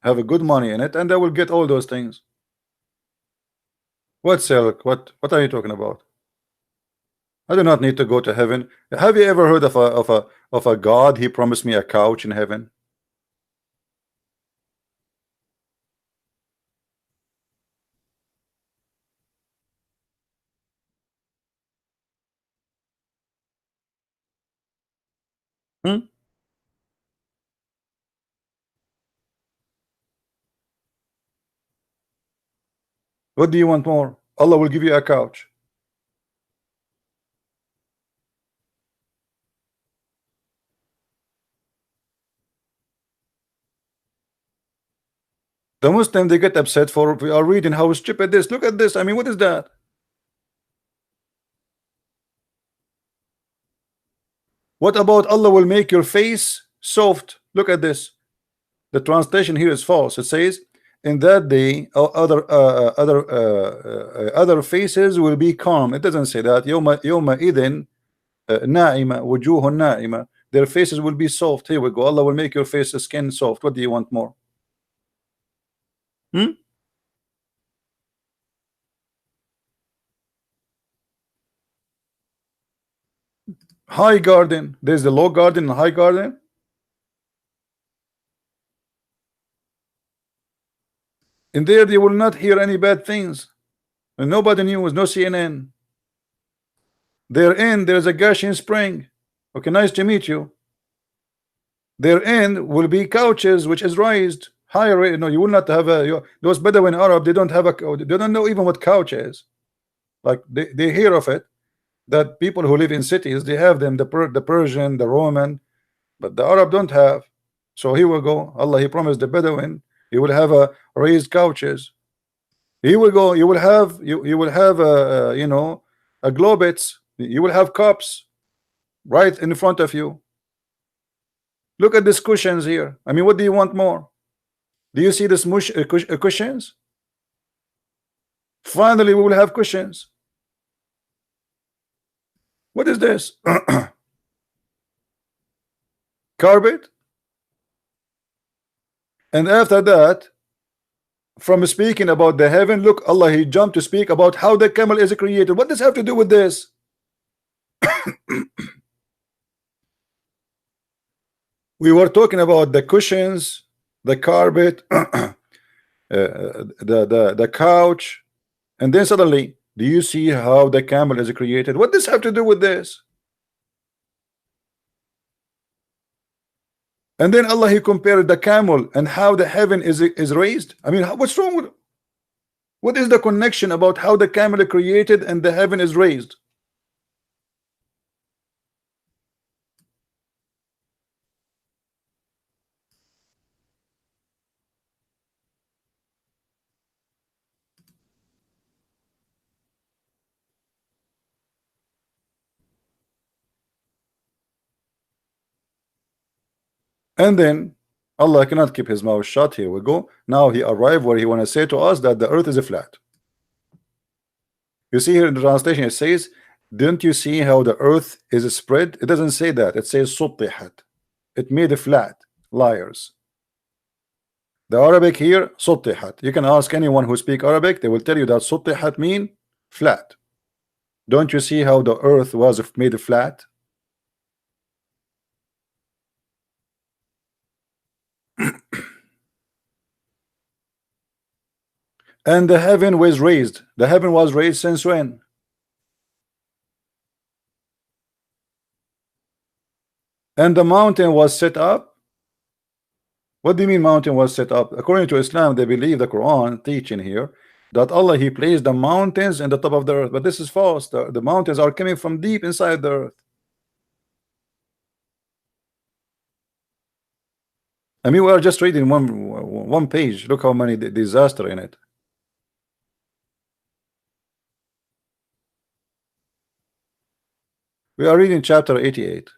have a good money in it, and I will get all those things. What silk? What are you talking about? I do not need to go to heaven. Have you ever heard of a God? He promised me a couch in heaven. Hmm? What do you want more? Allah will give you a couch. The Muslim, they get upset for we are reading how stupid this. Look at this. I mean, what is that? What about Allah will make your face soft? Look at this. The translation here is false. It says, in that day, other faces will be calm. It doesn't say that. Yawma idin na'ima wujuhun na'ima. Their faces will be soft. Here we go. Allah will make your face skin soft. What do you want more? Hmm? High garden. There's the low garden and high garden. In there, you will not hear any bad things. And nobody news, no CNN. Therein, there's a gushing spring. Okay, nice to meet you. Therein will be couches which is raised higher. You know, you will not have those Bedouin Arab. They don't have they don't know even what couch is. Like they hear of it. That people who live in cities, they have them, the Persian, the Roman, but the Arab don't have. So here we go. Allah, he promised the Bedouin he will have a raised couches. He will go. You will have you will have you know, a globets. You will have cups right in front of you. Look at these cushions here. I mean, what do you want more? Do you see this cushions? Finally, we will have cushions. What is this? Carpet. And after that, from speaking about the heaven, look, Allah, he jumped to speak about how the camel is created. What does have to do with this? We were talking about the cushions, the carpet, the couch, and then suddenly, do you see how the camel is created? What does have to do with this? And then Allah, he compared the camel and how the heaven is raised. I mean, what's wrong with? What is the connection about how the camel is created and the heaven is raised? And then Allah cannot keep his mouth shut. Here we go. Now he arrived where he want to say to us that the earth is a flat. You see here in the translation it says, don't you see how the earth is spread? It doesn't say that. It says sutihat. It made a flat. Liars. The Arabic here, sutihat. You can ask anyone who speak Arabic, they will tell you that sutihat mean flat. Don't you see how the earth was made flat? And the heaven was raised. The heaven was raised since when? And the mountain was set up. What do you mean mountain was set up? According to Islam, they believe the Quran teaching here that Allah He placed the mountains in the top of the earth, but this is false. The mountains are coming from deep inside the earth. I mean, we are just reading one page. Look how many disaster in it. We are reading chapter 88.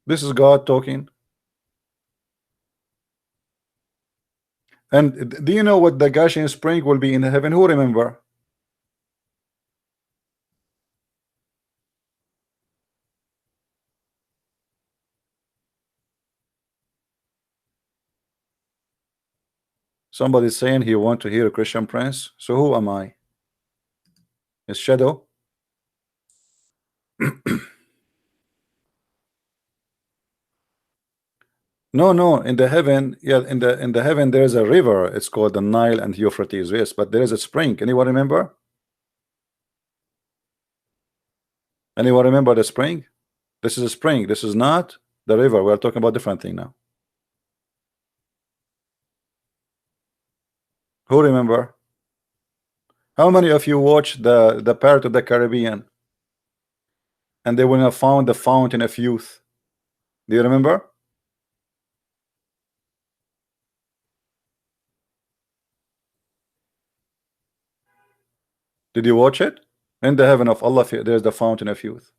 This is God talking. And do you know what the gushing spring will be in heaven? Who remember? Somebody's saying he want to hear a Christian Prince. So who am I? His shadow? No, no. In the heaven, yeah, in the heaven there is a river. It's called the Nile and Euphrates. Yes, but there is a spring. Anyone remember? Anyone remember the spring? This is a spring. This is not the river. We are talking about different thing now. Who remember? How many of you watched the Pirate of the Caribbean? And they will have found the fountain of youth. Do you remember? Did you watch it? In the heaven of Allah, there's the fountain of youth.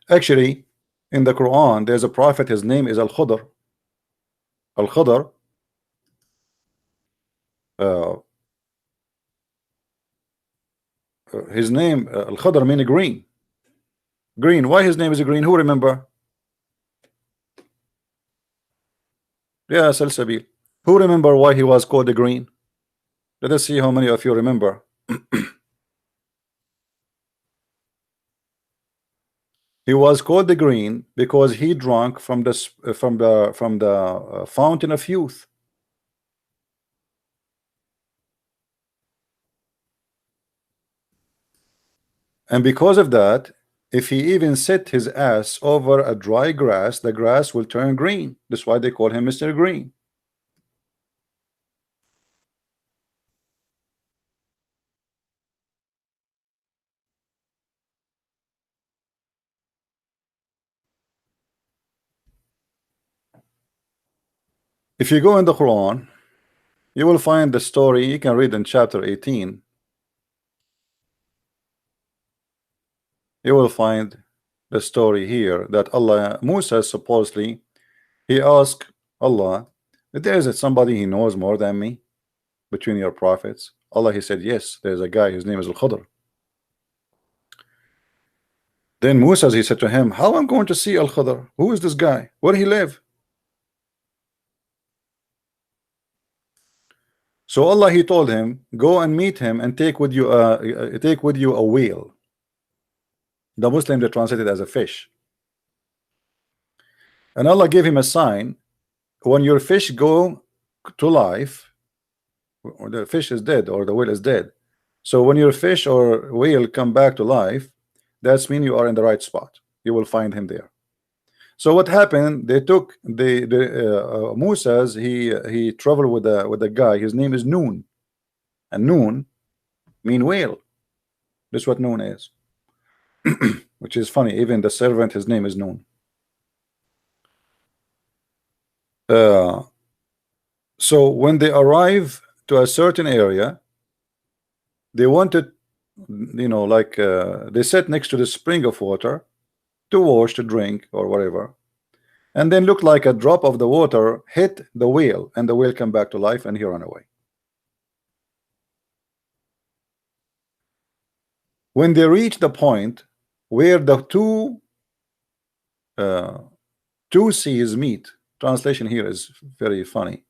Actually, in the Quran, there's a prophet. His name is Al-Khudr. Al-Khudr. His name Al-Khudr means green. Green. Why his name is green? Who remember? Yeah, Salsabil. Who remember why he was called the green? Let us see how many of you remember. He was called the green because he drank from the fountain of youth. And because of that, if he even set his ass over a dry grass, the grass will turn green. That's why they call him Mr. Green. If you go in the Quran, you will find the story. You can read in chapter 18. You will find the story here that Allah, Musa supposedly, he asked Allah, there is somebody he knows more than me between your prophets? Allah, he said, yes, there's a guy, his name is Al-Khudr. Then Musa, he said to him, how I'm going to see Al-Khudr? Who is this guy? Where he live? So Allah, he told him, go and meet him and take with you a whale. The Muslim, they translate it as a fish. And Allah gave him a sign. When your fish go to life, or the fish is dead or the whale is dead. So when your fish or whale come back to life, that's mean you are in the right spot. You will find him there. So what happened? They took Musa's. He traveled with a guy. His name is Noon, and Noon mean whale. That's what Noon is. Which is funny. Even the servant, his name is Noon. So when they arrive to a certain area, they wanted, like they sat next to the spring of water to wash, to drink, or whatever, and then looked like a drop of the water hit the whale, and the whale came back to life, and he ran away. When they reached the point where the two seas meet, translation here is very funny.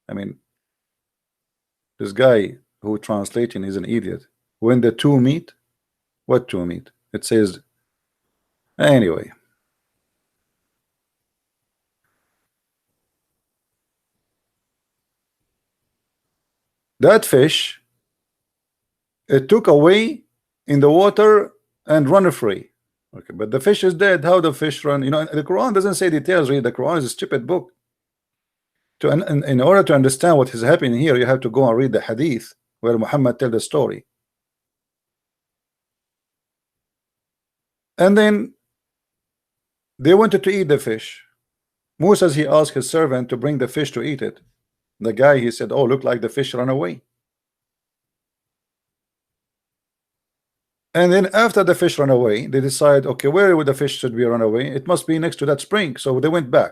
I mean, this guy who translating is an idiot. When the two meet, what two meet? It says, anyway. That fish, it took away in the water and run free. Okay, but the fish is dead. How the fish run? You know, the Quran doesn't say details. Read the Quran is a stupid book. In order to understand what is happening here, you have to go and read the hadith where Muhammad tell the story. And then they wanted to eat the fish. Musa, he asked his servant to bring the fish to eat it. The guy, he said, oh, look like the fish ran away. And then after the fish ran away, they decide, okay, where would the fish should be run away? It must be next to that spring. So they went back.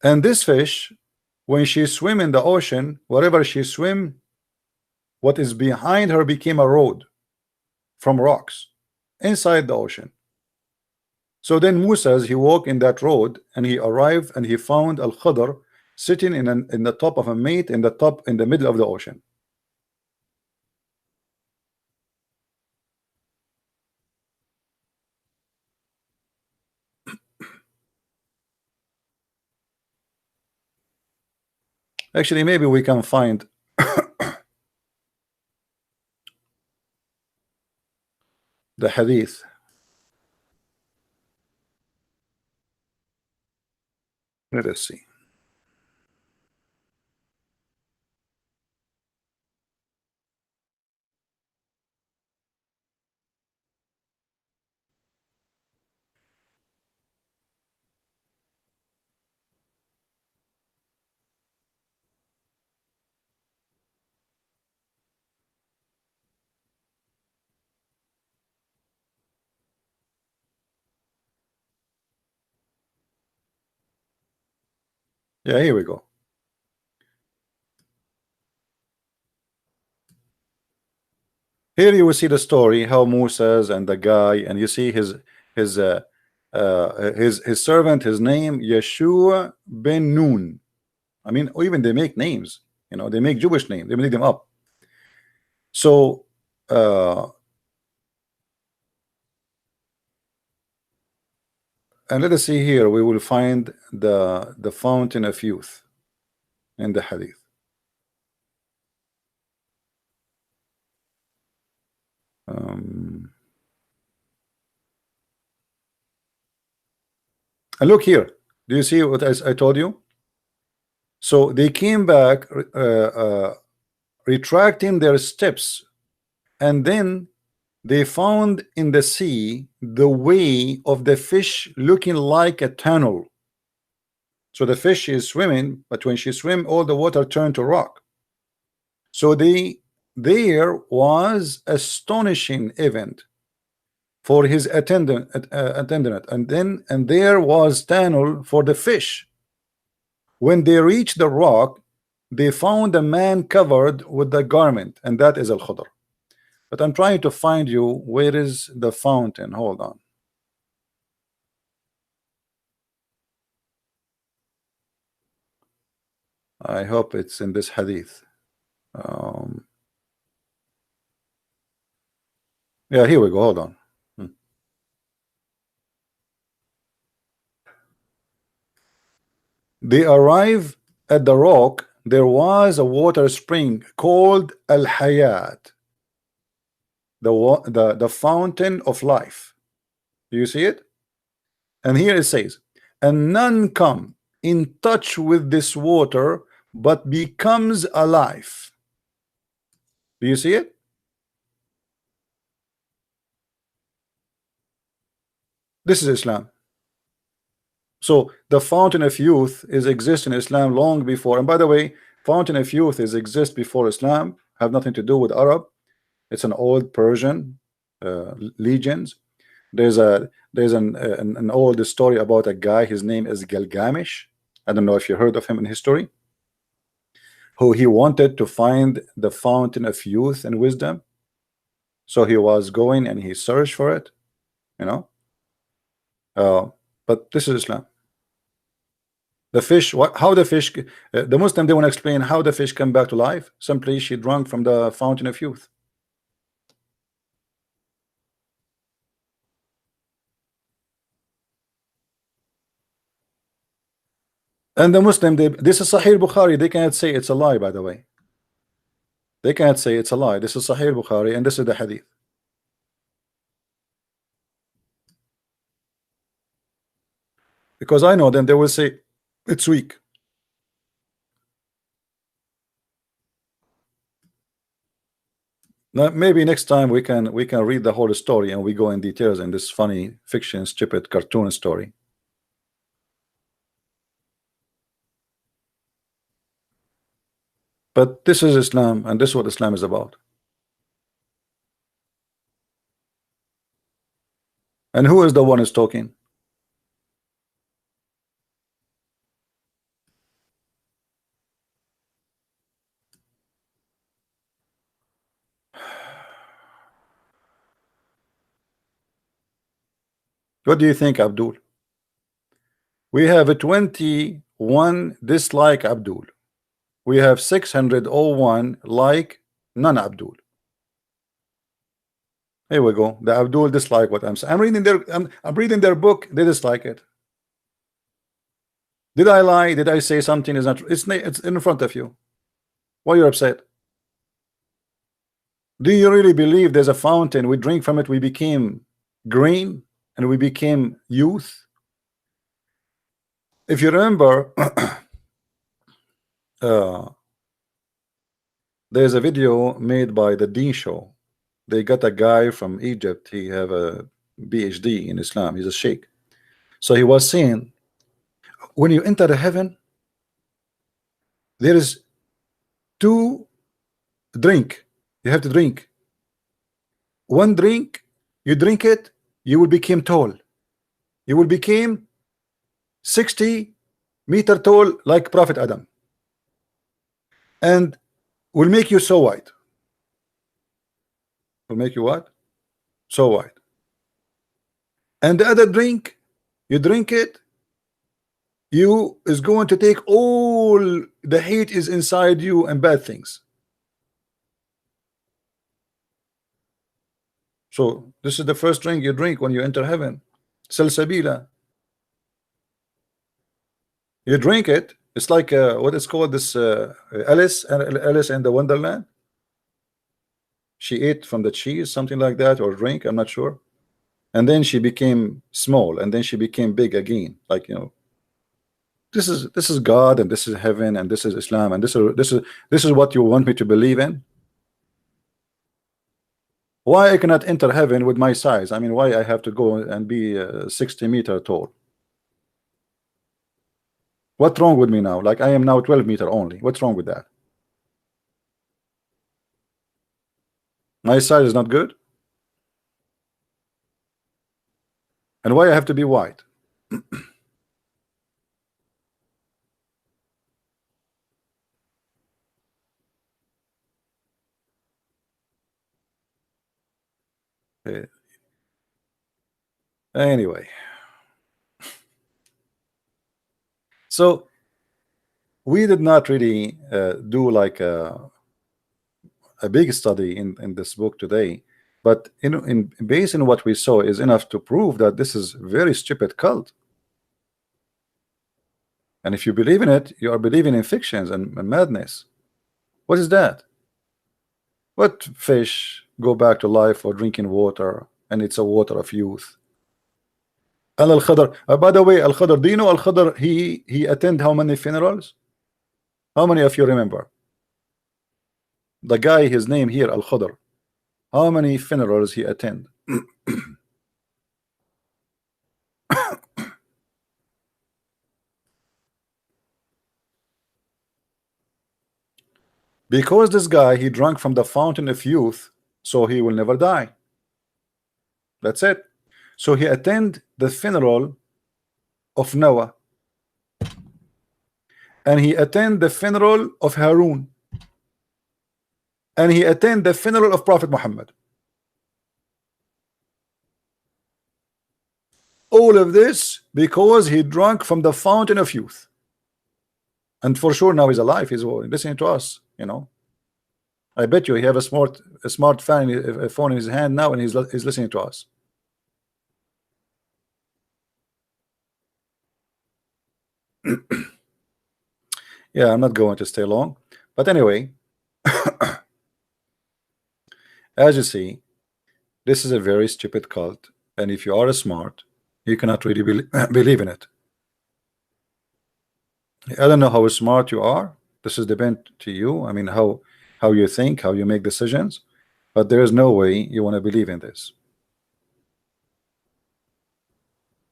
And this fish, when she swim in the ocean, wherever she swim, what is behind her became a road from rocks inside the ocean. So then Musa, he walked in that road and he arrived and he found Al-Khadr sitting in the top of a mate in the middle of the ocean. Actually, maybe we can find the hadith. Let us see. Yeah, here we go. Here you will see the story how Moses and the guy, and you see his his servant, his name Yeshua ben Nun. I mean, even they make names, you know, they make Jewish names, they make them up. So and let us see here, we will find the fountain of youth in the hadith. And look here, do you see what I told you? So they came back retracting their steps, and then they found in the sea the way of the fish looking like a tunnel. So the fish is swimming, but when she swim, all the water turned to rock. So there was astonishing event for his attendant, and there was tunnel for the fish. When they reached the rock, they found a man covered with the garment, and that is Al-Khudr. But I'm trying to find you where is the fountain. Hold on. I hope it's in this hadith. Yeah, here we go. Hold on. They arrive at the rock. There was a water spring called Al-Hayat, the fountain of life. Do you see it? And here it says, and none come in touch with this water but becomes alive. Do you see it? This is Islam. So the fountain of youth is exist in Islam long before. And by the way, fountain of youth is exist before Islam, have nothing to do with Arab. It's an old Persian legends. There's an old story about a guy. His name is Gilgamesh. I don't know if you heard of him in history. Who he wanted to find the fountain of youth and wisdom. So he was going and he searched for it, you know. But this is Islam. The fish, how the fish, the Muslim, they want to explain how the fish came back to life. Simply she drank from the fountain of youth. And the Muslim, this is Sahih Bukhari, they cannot say it's a lie, by the way. They can't say it's a lie. This is Sahih Bukhari and this is the hadith. Because I know them, they will say it's weak. Now, maybe next time we can read the whole story and we go in details in this funny fiction, stupid cartoon story. But this is Islam, and this is what Islam is about. And who is the one who's talking? What do you think, Abdul? We have a 21 dislike Abdul. We have 601 like non-Abdul. Here we go. The Abdul dislike what I'm saying. I'm reading their book. They dislike it. Did I lie? Did I say something is not? It's in front of you. Why you're upset? Do you really believe there's a fountain? We drink from it. We became green and we became youth. If you remember, there's a video made by the Deen Show. They got a guy from Egypt. He have a PhD in Islam. He's a sheikh. So he was saying, when you enter the heaven, there is two drink. You have to drink. One drink, you drink it, you will become tall. You will become 60-meter tall like Prophet Adam. And will make you so white. Will make you what? So white. And the other drink, you drink it, you is going to take all the hate is inside you and bad things. So this is the first drink you drink when you enter heaven. Salsabila. You drink it. It's like what is called this Alice and the Wonderland. She ate from the cheese, something like that, or drink. I'm not sure. And then she became small, and then she became big again. Like, you know, this is God, and this is heaven, and this is Islam, and this is what you want me to believe in. Why I cannot enter heaven with my size? I mean, why I have to go and be 60-meter tall? What's wrong with me now? Like I am now 12-meter only. What's wrong with that? My size is not good. And why I have to be white? Anyway, so we did not really do like a big study in this book today, but in based on what we saw is enough to prove that this is very stupid cult. And if you believe in it, you are believing in fictions and madness. What is that? What fish go back to life for drinking water, and it's a water of youth? Al-Khadr. By the way, Al-Khadr, do you know Al-Khadr? He attend how many funerals? How many of you remember? The guy, his name here, Al-Khadr. How many funerals he attend? Because this guy, he drank from the fountain of youth, so he will never die. That's it. So he attend the funeral of Noah, and he attend the funeral of Harun, and he attend the funeral of Prophet Muhammad. All of this because he drank from the fountain of youth. And for sure now he's alive. He's listening to us, you know. I bet you he have a smart phone in his hand now, and he's listening to us. Yeah, I'm not going to stay long, but anyway, As you see, this is a very stupid cult, and if you are smart, you cannot really believe in it. I don't know how smart you are. This is depend to you. I mean, how you think, how you make decisions, but there is no way you want to believe in this.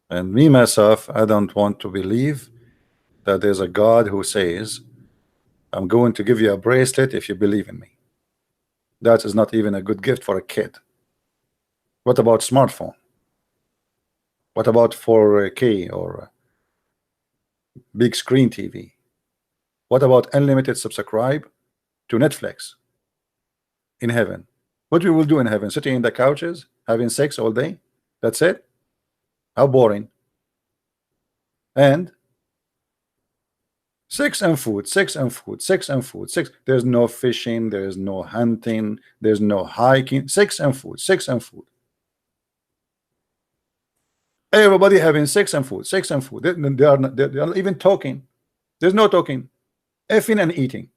And me myself, I don't want to believe that there's a God who says, I'm going to give you a bracelet if you believe in me. That is not even a good gift for a kid. What about smartphone? What about 4K or big screen TV? What about unlimited subscribe to Netflix in heaven? What we will do in heaven? Sitting in the couches, having sex all day? That's it? How boring. And sex and food, sex and food, sex and food, sex. There's no fishing, there's no hunting, there's no hiking. Sex and food, sex and food. Everybody having sex and food, sex and food. They are not, they are not even talking. There's no talking. Effing and eating.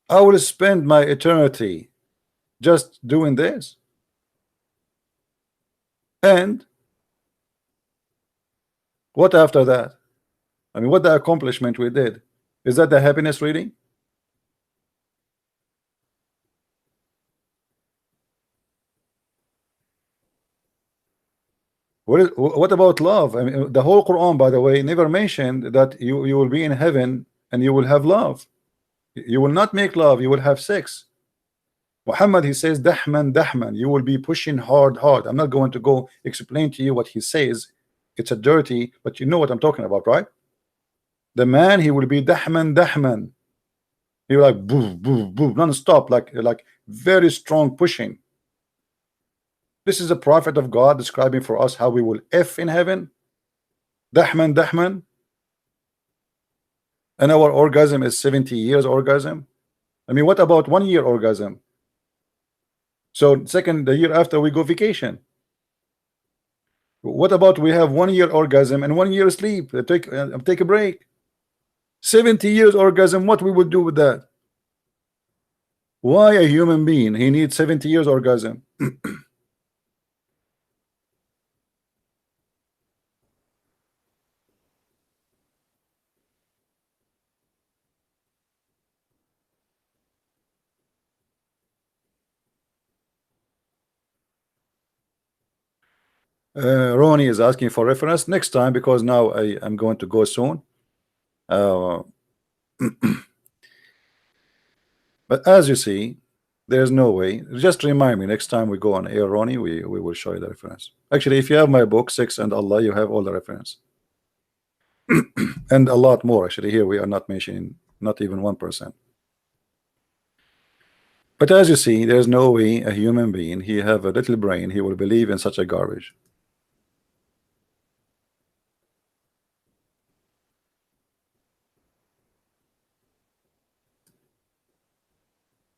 I will spend my eternity just doing this. And what after that? I mean, what the accomplishment we did? Is that the happiness really? What about love? I mean, the whole Quran, by the way, never mentioned that you will be in heaven and you will have love. You will not make love, you will have sex. Muhammad, he says, dahman, dahman, you will be pushing hard, hard. I'm not going to go explain to you what he says. It's a dirty, but you know what I'm talking about, right? The man, he will be dahman, dahman. He will like boo, boo, boo, non-stop, like very strong pushing. This is a prophet of God describing for us how we will F in heaven. Dahman, dahman. And our orgasm is 70 years orgasm. I mean, what about 1 year orgasm? So the year after we go vacation. What about we have 1 year orgasm and 1 year sleep? Take a break. 70 years orgasm. What we would do with that? Why a human being? He needs 70 years orgasm. Ronnie is asking for reference next time because now I am going to go soon. But as you see, there's no way. Just remind me next time we go on air, Ronnie. We will show you the reference. Actually, if you have my book Sex and Allah, you have all the reference and a lot more. Actually, here we are not mentioning not even 1%. But as you see, there's no way a human being, he have a little brain, he will believe in such a garbage.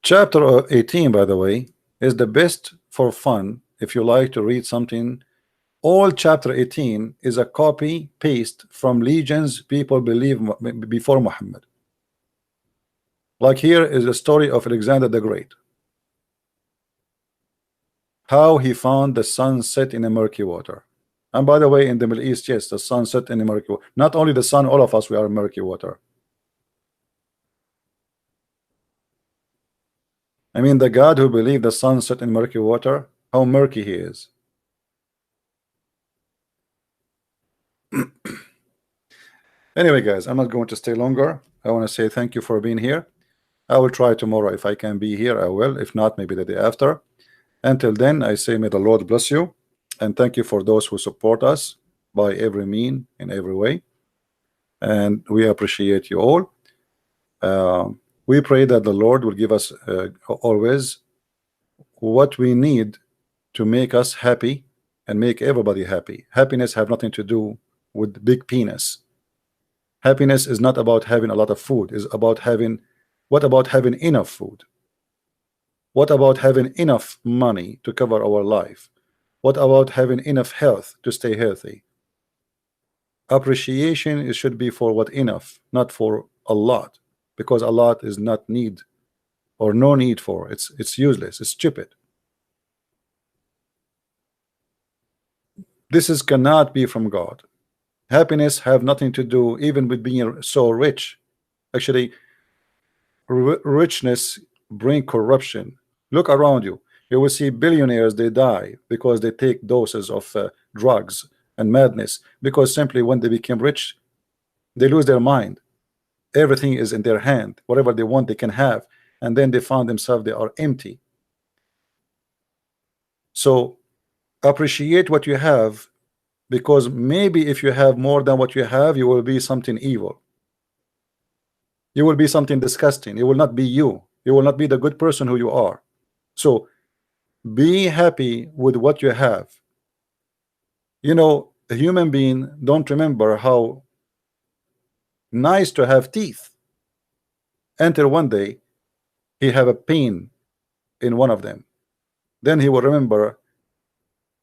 Chapter 18, by the way, is the best for fun if you like to read something. All chapter 18 is a copy paste from legions people believe before Muhammad. Like here is the story of Alexander the Great, how he found the sun set in a murky water. And by the way, in the Middle East, yes, the sun set in a murky water. Not only the sun, all of us, we are in murky water. I mean, the God who believed the sun set in murky water, how murky he is. Anyway, guys, I'm not going to stay longer. I want to say thank you for being here. I will try tomorrow. If I can be here, I will. If not, maybe the day after. Until then, I say may the Lord bless you. And thank you for those who support us by every mean in every way. And we appreciate you all. We pray that the Lord will give us always what we need to make us happy and make everybody happy. Happiness have nothing to do with big penis. Happiness is not about having a lot of food. It's about having, what about having enough food? What about having enough money to cover our life? What about having enough health to stay healthy? Appreciation, it should be for what enough, not for a lot, because a lot is not need or no need for. It's useless. It's stupid. This is cannot be from God. Happiness have nothing to do even with being so rich. Actually, richness bring corruption. Look around you. You will see billionaires, they die because they take doses of drugs and madness, because simply when they become rich, they lose their mind. Everything is in their hand. Whatever they want, they can have. And then they found themselves, they are empty. So appreciate what you have, because maybe if you have more than what you have, you will be something evil. You will be something disgusting. It will not be you. You will not be the good person who you are. So be happy with what you have. You know, a human being don't remember how nice to have teeth until one day he have a pain in one of them. Then he will remember.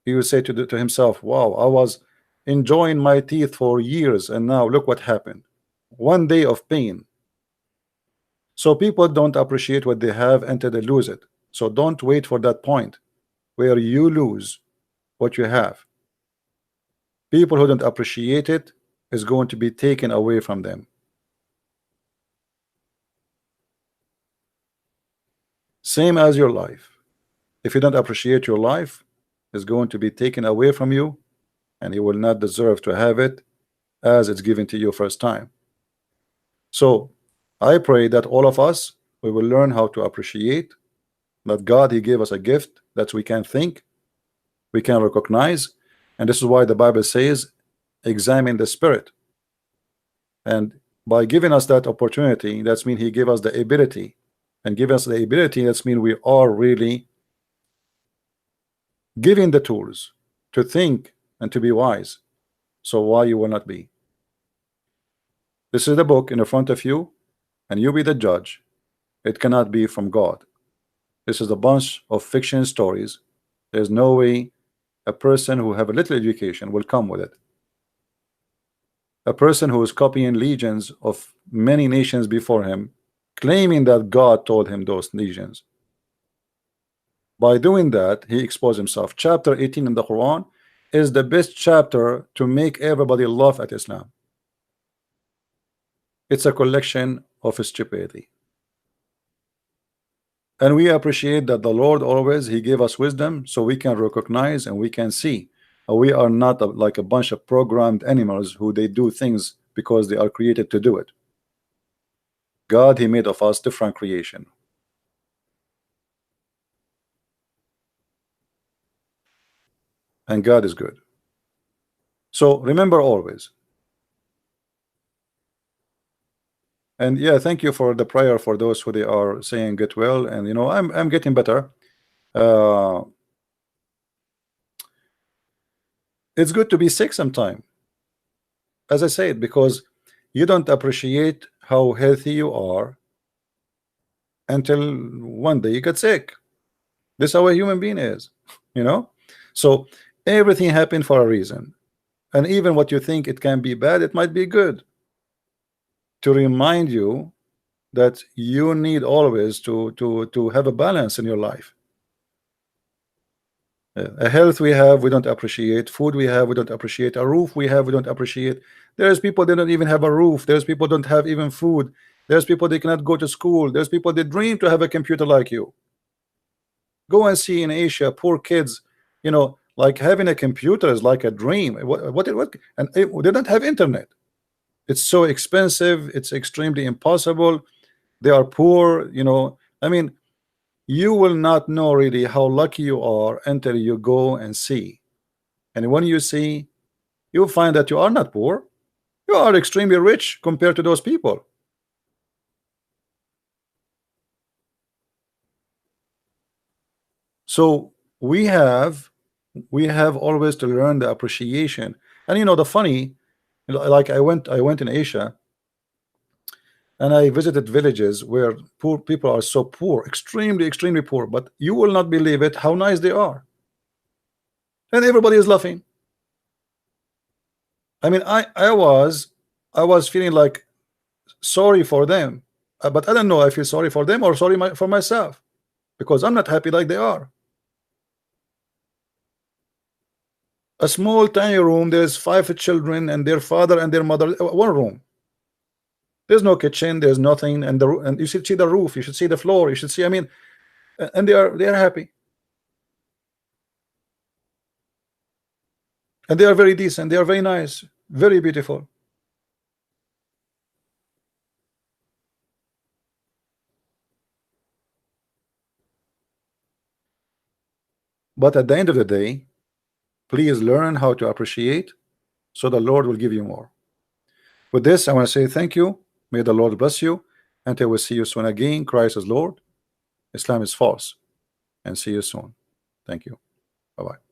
He will say to himself, wow, I was enjoying my teeth for years, and now look what happened. One day of pain. So people don't appreciate what they have until they lose it. So don't wait for that point where you lose what you have. People who don't appreciate it is going to be taken away from them. Same as your life. If you don't appreciate your life, it's going to be taken away from you, and you will not deserve to have it as it's given to you first time. So I pray that all of us, we will learn how to appreciate that God, he gave us a gift that we can think, we can recognize, and this is why the Bible says examine the spirit. And by giving us that opportunity, that's mean he gave us the ability, and give us the ability, that's mean we are really giving the tools to think and to be wise. So why you will not be? This is the book in the front of you, and you be the judge. It cannot be from God. This is a bunch of fiction stories. There's no way a person who have a little education will come with it. A person who is copying legions of many nations before him, claiming that God told him those legions. By doing that, he exposed himself. Chapter 18 in the Quran is the best chapter to make everybody laugh at Islam. It's a collection of stupidity. And we appreciate that the Lord always, he gave us wisdom so we can recognize and we can see. We are not like a bunch of programmed animals who they do things because they are created to do it. God, he made of us different creation. And God is good. So remember always. And yeah, thank you for the prayer for those who they are saying get well. And you know, I'm getting better. It's good to be sick sometime, as I said, because you don't appreciate how healthy you are until one day you get sick. This is how a human being is, you know. So everything happened for a reason, and even what you think it can be bad, it might be good, to remind you that you need always to have a balance in your life. A health we have, we don't appreciate. Food we have, we don't appreciate. A roof we have, we don't appreciate. There's people that don't even have a roof. There's people don't have even food. There's people they cannot go to school. There's people that dream to have a computer like you. Go and see in Asia, poor kids, you know, like having a computer is like a dream. What and they don't have internet. It's so expensive. It's extremely impossible. They are poor, you know. I mean, you will not know really how lucky you are until you go and see. And when you see, you'll find that you are not poor. You are extremely rich compared to those people. So we have always to learn the appreciation. And you know, the funny, like I went in Asia, and I visited villages where poor people are so poor, extremely poor, but you will not believe it how nice they are, and everybody is laughing. I mean, I was feeling like sorry for them, but I don't know if I feel sorry for them or sorry for myself, because I'm not happy like they are. A small tiny room, there's 5 children and their father and their mother, one room. There's no kitchen, there's nothing, and you should see the roof, you should see the floor, you should see, I mean, and they are happy. And they are very decent, they are very nice, very beautiful. But at the end of the day, please learn how to appreciate, so the Lord will give you more. With this, I want to say thank you. May the Lord bless you. Until we see you soon again. Christ is Lord, Islam is false. And see you soon. Thank you. Bye-bye.